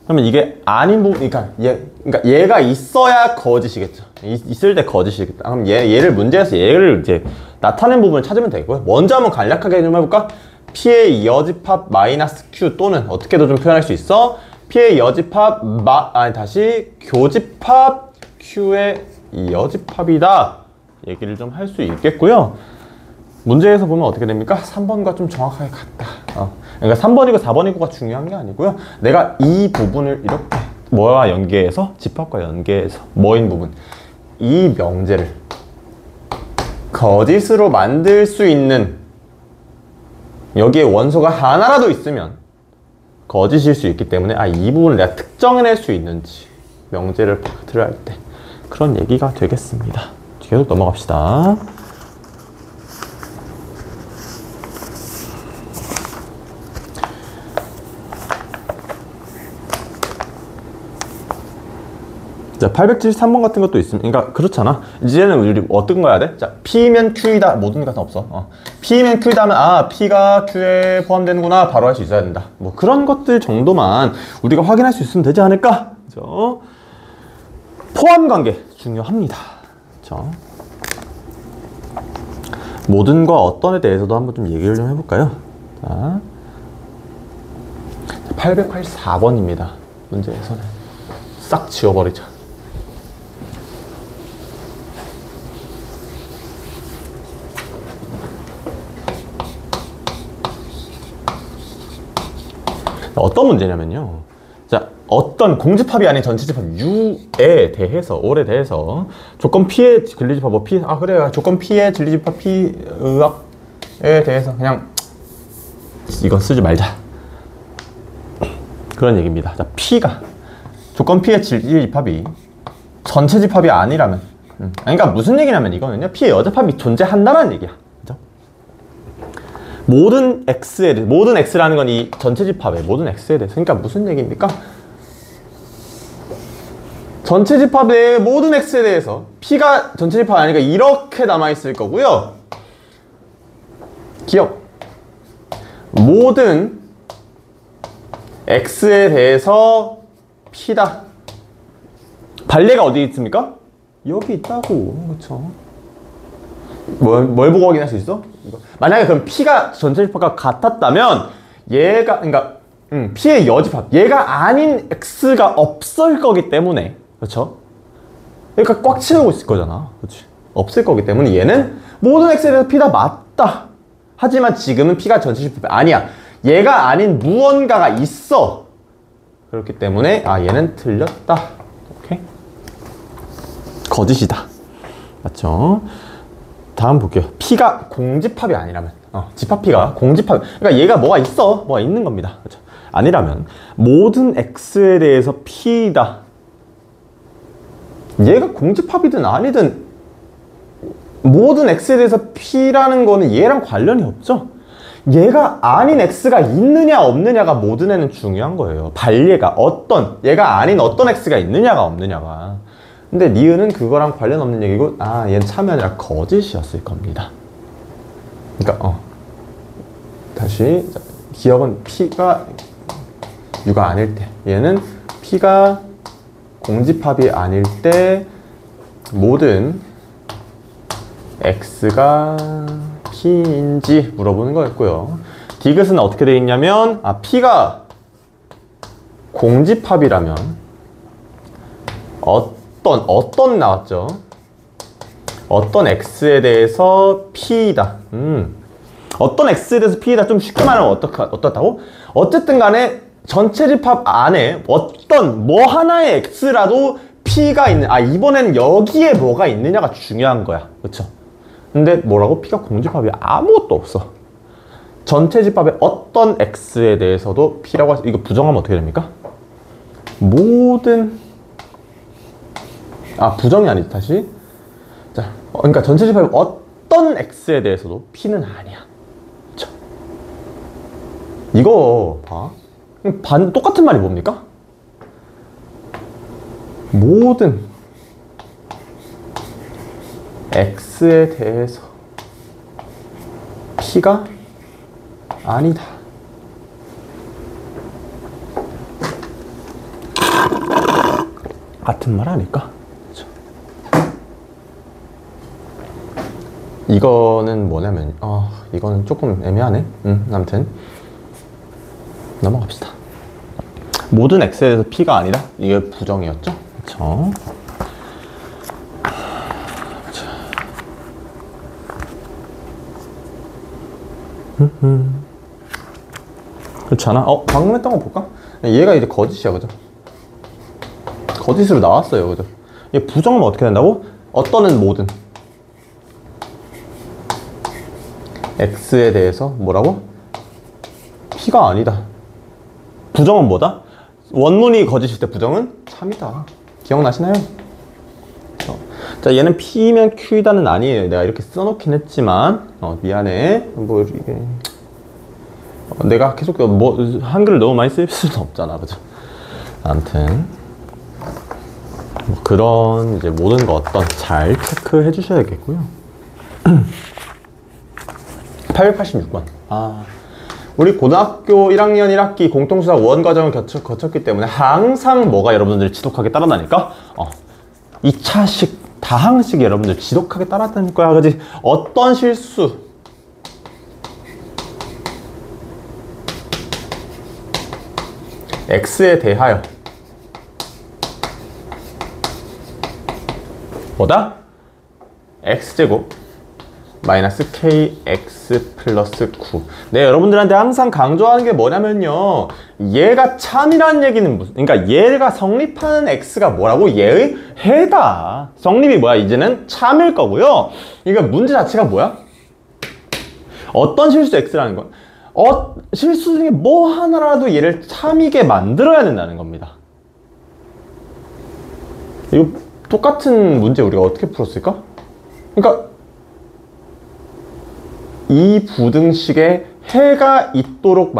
Speaker 1: 그러면 이게 아닌 부분, 그러니까 얘가 있어야 거짓이겠죠. 있을 때 거짓이겠다. 그럼 얘를 문제에서 얘를 이제 나타낸 부분을 찾으면 되고요. 먼저 한번 간략하게 좀 해볼까? P의 여집합 마이너스 Q 또는 어떻게도 좀 표현할 수 있어? P의 여집합 다시 교집합 Q의 여집합이다. 얘기를 좀 할 수 있겠고요. 문제에서 보면 어떻게 됩니까? 3번과 좀 정확하게 같다. 그러니까 3번이고 4번이고가 중요한 게 아니고요. 내가 이 부분을 이렇게 뭐와 연계해서, 집합과 연계해서 뭐인 부분, 이 명제를 거짓으로 만들 수 있는, 여기에 원소가 하나라도 있으면 거짓일 수 있기 때문에 이 부분을 내가 특정해낼 수 있는지 명제를 팩트를 할 때 그런 얘기가 되겠습니다. 계속 넘어갑시다. 자, 873번 같은 것도 있으면, 그러니까 그렇잖아. 이제는 우리 어떤 거 해야 돼? 자, P면 Q이다. 모든 것은 없어. P면 Q이다 하면 P가 Q에 포함되는구나. 바로 할 수 있어야 된다. 뭐 그런 것들 정도만 우리가 확인할 수 있으면 되지 않을까? 그렇죠? 포함 관계 중요합니다. 그렇죠? 모든과 어떤에 대해서도 한번 좀 얘기를 좀 해볼까요? 자, 884번입니다. 문제에서는 싹 지워버리자. 어떤 문제냐면요. 자, 어떤 공집합이 아닌 전체집합 U에 대해서, 올에 대해서 조건 P의 진리집합, 그래, 조건 P의 진리집합 P 의학에 대해서 그냥 이건 쓰지 말자. 그런 얘기입니다. 자, P가, 조건 P의 진리집합이 전체 집합이 아니라면, 그러니까 무슨 얘기냐면 이거는요, P의 여집합이 존재한다는 얘기야. 모든 X에 대해서, 모든 X라는 건 이 전체 집합의 모든 X에 대해서. 그러니까 무슨 얘기입니까? 전체 집합의 모든 X에 대해서 P가 전체 집합 아니니까 이렇게 남아있을 거고요. 기억. 모든 X에 대해서 P다. 반례가 어디 있습니까? 여기 있다고. 그렇죠? 뭘 보고 확인할 수 있어? 만약에 그럼 P가 전체 집합과 같았다면 얘가, 그러니까 P의 여집합, 얘가 아닌 X가 없을 거기 때문에, 그렇죠? 그러니까 꽉 채우고 있을 거잖아. 그렇지? 없을 거기 때문에 얘는 모든 X에 대해서 P다 맞다. 하지만 지금은 P가 전체 집합이 아니야. 얘가 아닌 무언가가 있어. 그렇기 때문에 얘는 틀렸다. 오케이? 거짓이다. 맞죠? 다음 볼게요. P가 공집합이 아니라면, 집합 P가 공집합, 그러니까 얘가 뭐가 있어, 뭐가 있는 겁니다. 그렇죠? 아니라면 모든 X에 대해서 P다. 얘가 공집합이든 아니든 모든 X에 대해서 P라는 거는 얘랑 관련이 없죠. 얘가 아닌 X가 있느냐 없느냐가 모든에는 중요한 거예요. 반례가 얘가 아닌 어떤 X가 있느냐가 없느냐가. 근데 니은은 그거랑 관련 없는 얘기고, 얘는 참이 아니라 거짓이었을 겁니다. 그러니까 다시 기억은 P가 U가 아닐 때, 얘는 P가 공집합이 아닐 때 모든 x가 p인지 물어보는 거였고요. 디귿은 어떻게 되어 있냐면 p가 공집합이라면 어떤 나왔죠? 어떤 x에 대해서 p이다. 어떤 x에 대해서 p이다. 좀 쉽게 말하면 어떻다고? 어쨌든 간에 전체 집합 안에 어떤 뭐 하나의 x라도 p가 있는, 이번에는 여기에 뭐가 있느냐가 중요한 거야. 그쵸? 근데 뭐라고? p가 공집합이 아무것도 없어. 전체 집합의 어떤 x에 대해서도 p라고 이거 부정하면 어떻게 됩니까? 모든 부정이 아니지. 다시. 자, 그러니까 전체 집합의 어떤 x에 대해서도 p는 아니야. 그쵸? 이거 봐. 똑같은 말이 뭡니까? 모든 x에 대해서 p가 아니다. 같은 말 아닐까? 그쵸? 이거는 뭐냐면 이거는 조금 애매하네. 아무튼 넘어갑시다. 모든 x에 대해서 p가 아니다. 이게 부정이었죠? 그쵸? 그렇잖아. 방금 했던 거 볼까? 얘가 이제 거짓이야, 그죠? 거짓으로 나왔어요, 그죠? 얘 부정하면 어떻게 된다고? 어떤은 모든 x에 대해서 뭐라고? p가 아니다. 부정은 뭐다? 원문이 거짓일 때 부정은 참이다. 기억나시나요? 자, 얘는 p면 q이다는 아니에요. 내가 이렇게 써놓긴 했지만 미안해. 뭐 이게 내가 계속 한글을 너무 많이 쓸 수는 없잖아, 그죠? 아무튼 그런 이제 모든 거 어떤 잘 체크해 주셔야겠고요. 886번. 우리 고등학교 1학년 1학기 공통수학 원 과정을 거쳤기 때문에 항상 뭐가 여러분들 지독하게 따라다니까? 2차식 다항식 여러분들 지독하게 따라다닐 거야. 그지? 어떤 실수? x에 대하여 뭐다? x제곱 마이너스 kx 플러스 9. 네, 여러분들한테 항상 강조하는 게 뭐냐면요, 얘가 참이라는 얘기는 그러니까 얘가 성립하는 x가 뭐라고? 얘의 해다. 성립이 뭐야? 이제는 참일 거고요. 그러니까 문제 자체가 뭐야? 어떤 실수 x라는 건 실수 중에 뭐 하나라도 얘를 참이게 만들어야 된다는 겁니다. 이거 똑같은 문제 우리가 어떻게 풀었을까? 그러니까 이 부등식에 해가 있도록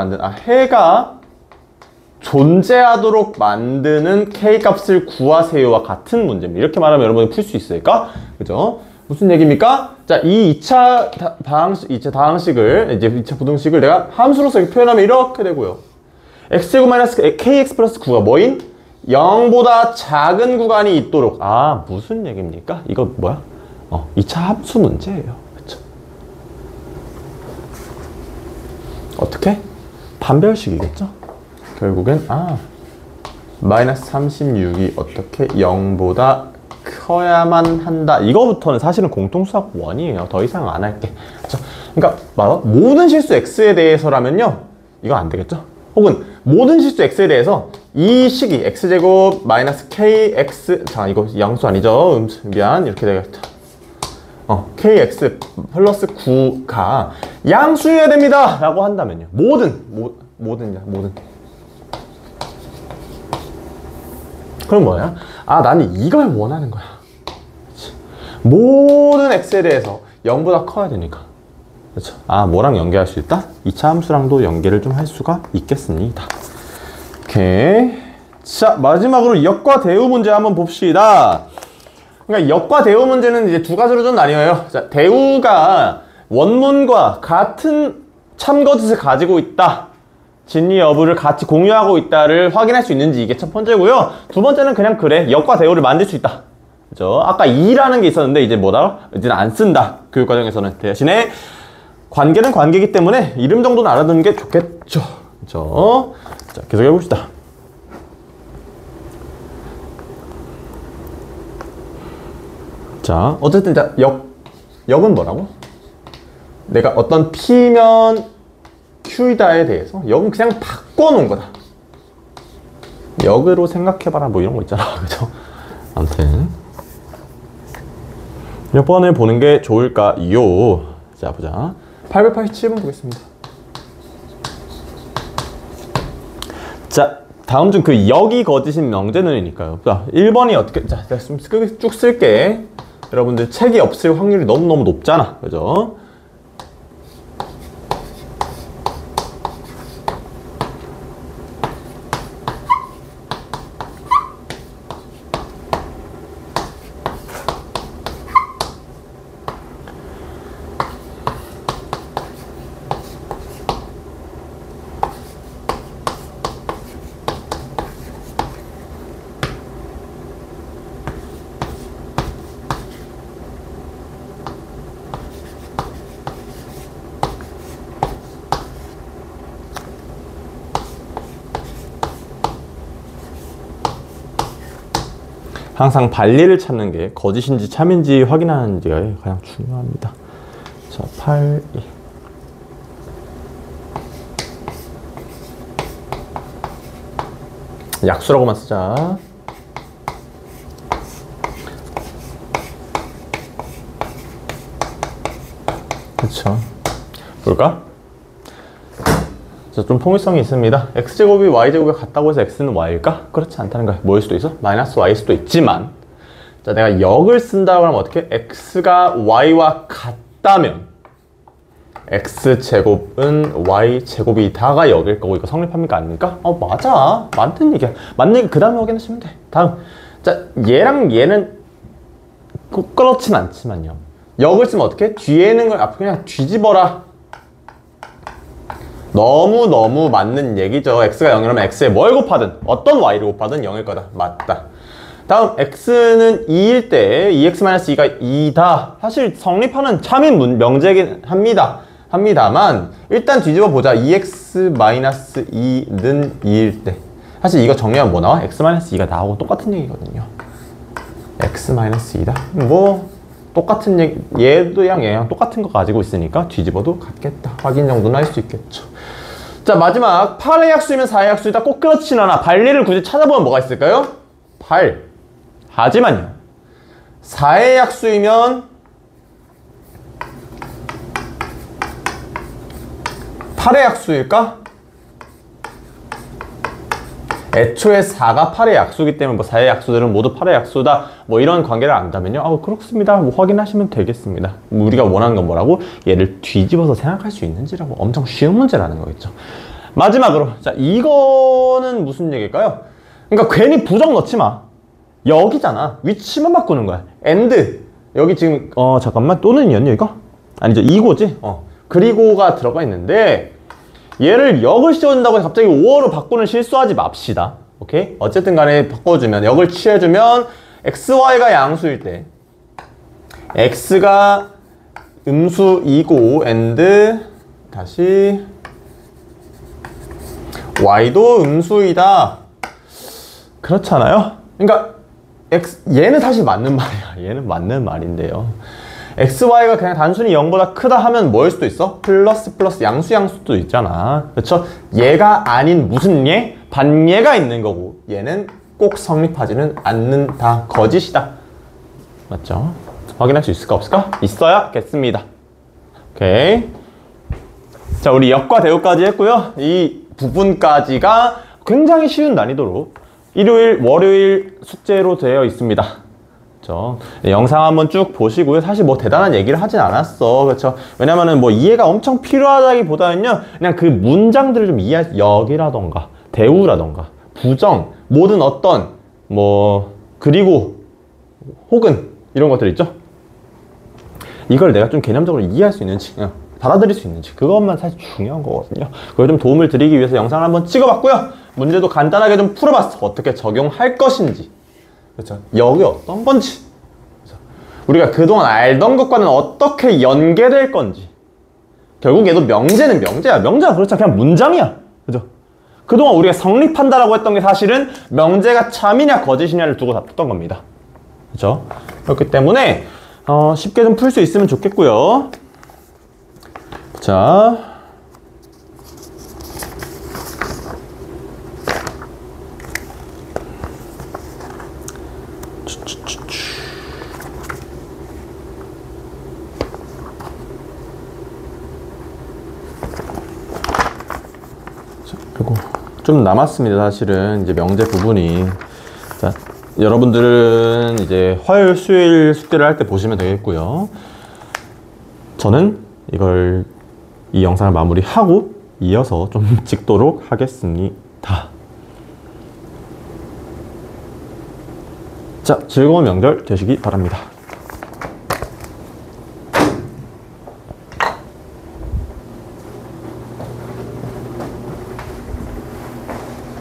Speaker 1: 해가 존재하도록 만드는 K값을 구하세요와 같은 문제입니다. 이렇게 말하면 여러분이 풀 수 있을까? 그죠? 무슨 얘기입니까? 자, 이 2차 다항식을, 이제 2차 부등식을 내가 함수로서 표현하면 이렇게 되고요. x제곱 마이너스 kx 플러스 9가 뭐인? 0보다 작은 구간이 있도록. 무슨 얘기입니까? 이거 뭐야? 2차 함수 문제예요. 어떻게? 판별식이겠죠? 결국엔 마이너스 36이 어떻게 0보다 커야만 한다. 이거부터는 사실은 공통수학 원이에요. 더 이상 안 할게. 그렇죠? 그러니까 모든 실수 x에 대해서라면요, 이거 안 되겠죠? 혹은 모든 실수 x에 대해서 이 식이 x제곱 마이너스 kx, 자 이거 양수 아니죠? 미안. 이렇게 되겠다. kx 플러스 9가 양수여야 됩니다 라고 한다면요, 모든 그럼 뭐야? 나는 이걸 원하는 거야. 그치? 모든 x에 대해서 0보다 커야 되니까. 그렇죠? 뭐랑 연계할 수 있다? 2차 함수랑도 연계를 좀 할 수가 있겠습니다. 오케이. 자, 마지막으로 역과 대우 문제 한번 봅시다. 그러니까 역과 대우 문제는 이제 두 가지로 좀 나뉘어요. 자, 대우가 원문과 같은 참거짓을 가지고 있다, 진리 여부를 같이 공유하고 있다를 확인할 수 있는지, 이게 첫 번째고요. 두 번째는 그냥 그래, 역과 대우를 만들 수 있다. 그죠? 아까 이라는 게 있었는데 이제 뭐다? 이제는 안 쓴다. 교육과정에서는. 대신에 관계는 관계이기 때문에 이름 정도는 알아두는 게 좋겠죠. 그죠? 자, 계속 해봅시다. 자, 어쨌든 자, 역은 뭐라고? 내가 어떤 P면 Q이다에 대해서 역은 그냥 바꿔놓은 거다. 역으로 생각해봐라 뭐 이런 거 있잖아. 그죠? 아무튼 몇 번을 보는 게 좋을까요? 자, 보자. 887번 보겠습니다. 자, 다음 중 그 역이 거짓인 명제는이니까요. 자, 1번이 어떻게, 자, 내가 쭉 쓸게. 여러분들 책이 없을 확률이 너무너무 높잖아. 그죠? 항상 반리를 찾는 게 거짓인지 참인지 확인하는 게 가장 중요합니다. 자, 8, 2. 약수라고만 쓰자. 그쵸. 볼까? 좀 통일성이 있습니다. x제곱이 y제곱이 같다고 해서 x는 y일까? 그렇지 않다는 거야. 뭐일 수도 있어? 마이너스 y일 수도 있지만, 자, 내가 역을 쓴다고 하면 어떻게? x가 y와 같다면 x제곱은 y제곱이다가 역일 거고, 이거 성립합니까? 아닙니까? 맞아. 맞는 얘기야. 맞는 얘기 그 다음에 확인하시면 돼. 다음. 자, 얘랑 얘는 꼭 그렇진 않지만요. 역을 쓰면 어떻게? 뒤에 있는 걸 앞에 그냥 뒤집어라. 너무너무 맞는 얘기죠. x가 0이라면 x에 뭘 곱하든 어떤 y를 곱하든 0일 거다. 맞다. 다음 x는 2일 때 2x-2가 2다. 사실 성립하는 참인 명제이긴 합니다만 일단 뒤집어 보자. 2x-2는 2일 때 사실 이거 정리하면 뭐 나와? x-2가 나하고 똑같은 얘기거든요. x-2다? 뭐 똑같은 얘기, 얘랑 똑같은 거 가지고 있으니까 뒤집어도 같겠다. 확인 정도는 할 수 있겠죠. 자, 마지막 8의 약수이면 4의 약수이다. 꼭 그렇진 않아. 반리를 굳이 찾아보면 뭐가 있을까요? 8. 하지만요, 4의 약수이면 8의 약수일까? 애초에 4가 8의 약수이기 때문에 뭐 4의 약수들은 모두 8의 약수다. 뭐 이런 관계를 안다면요. 그렇습니다. 뭐 확인하시면 되겠습니다. 우리가 원하는 건 뭐라고? 얘를 뒤집어서 생각할 수 있는지라고. 엄청 쉬운 문제라는 거겠죠. 마지막으로, 자, 이거는 무슨 얘기일까요? 그러니까 괜히 부정 넣지 마. 여기잖아. 위치만 바꾸는 거야. and. 여기 지금, 잠깐만. 또는 이었냐, 이거? 아니죠. 이거지? 그리고가 들어가 있는데, 얘를 역을 씌워준다고 해서 갑자기 5어로 바꾸는 실수하지 맙시다. 오케이? 어쨌든 간에 바꿔주면, 역을 취해주면 xy가 양수일 때 x가 음수이고 and 다시 y도 음수이다. 그렇잖아요? 그러니까 얘는 사실 맞는 말이야. 얘는 맞는 말인데요. xy가 그냥 단순히 0보다 크다 하면 뭐일 수도 있어? 플러스 양수도 있잖아. 그쵸? 얘가 아닌 무슨 얘? 반얘가 있는 거고, 얘는 꼭 성립하지는 않는다. 거짓이다. 맞죠? 확인할 수 있을까 없을까? 있어야겠습니다. 오케이. 자, 우리 역과 대우까지 했고요. 이 부분까지가 굉장히 쉬운 난이도로 일요일, 월요일 숙제로 되어 있습니다. 그렇죠? 영상 한번 쭉 보시고요. 사실 뭐 대단한 얘기를 하진 않았어. 그렇죠? 왜냐면은 뭐 이해가 엄청 필요하다기보다는요, 그냥 그 문장들을 좀 이해할, 역이라던가 대우라던가 부정, 모든 어떤 뭐 그리고 혹은 이런 것들 있죠? 이걸 내가 좀 개념적으로 이해할 수 있는지, 받아들일 수 있는지, 그것만 사실 중요한 거거든요. 그걸 좀 도움을 드리기 위해서 영상을 한번 찍어봤고요. 문제도 간단하게 좀 풀어봤어. 어떻게 적용할 것인지, 그렇죠? 역이 어떤 건지 우리가 그동안 알던 것과는 어떻게 연계될 건지. 결국 얘도 명제는 명제야. 명제가 그렇지 그냥 문장이야. 그죠? 그동안 우리가 성립한다라고 했던 게 사실은 명제가 참이냐 거짓이냐를 두고 다퉜던 겁니다. 그죠? 그렇기 때문에 쉽게 좀 풀 수 있으면 좋겠고요. 자, 그리고 좀 남았습니다. 사실은 이제 명제 부분이. 자, 여러분들은 이제 화요일, 수요일 숙제를 할 때 보시면 되겠고요. 저는 이 영상을 마무리하고 이어서 좀 찍도록 하겠습니다. 자, 즐거운 명절 되시기 바랍니다.